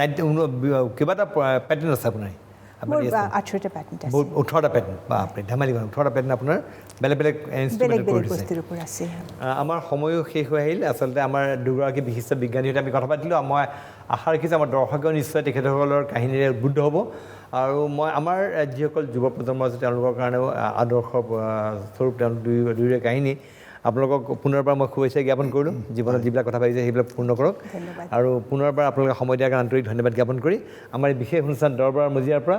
কেইবাটা পেটেণ্ট আছে আপোনাৰ মোৰ 18টা পেটেণ্ট আছে 18টা পেটেণ্ট বাপৰে ধেমালি কৰা 18টা পেটেণ্ট আপোনাৰ বেলেগ বেলেগ ইনষ্ট্ৰুমেণ্ট কৰিছে বস্তুৰ ওপৰত আছে আমাৰ সময়ো শেষ হৈ আহিল আচলতে আমাৰ দুগৰাকী বিশিষ্ট বিজ্ঞানীৰ সৈতে আমি কথা পাতিলোঁ মই আশা ৰাখিছোঁ আমাৰ দৰ্শকেও নিশ্চয় তেখেতসকলৰ কাহিনীৰে উদ্বুদ্ধ হ'ব আৰু মই আমাৰ যিসকল যুৱ প্ৰজন্ম আছে তেওঁলোকৰ কাৰণেও আদৰ্শ স্বৰূপ তেওঁলোক দুয়োৰে কাহিনী আপোনালোকক পুনৰবাৰ মই শুভেচ্ছা জ্ঞাপন কৰিলোঁ জীৱনত যিবিলাক কথা পাতিছে সেইবিলাক পূৰ্ণ কৰক আৰু পুনৰবাৰ আপোনালোকে সময় দিয়াৰ কাৰণে আন্তৰিক ধন্যবাদ জ্ঞাপন কৰি আমাৰ এই বিশেষ অনুষ্ঠান দৰবাৰ মজিয়াৰ পৰা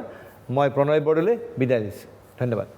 মই প্ৰণয় বৰদলৈ বিদায় দিছোঁ ধন্যবাদ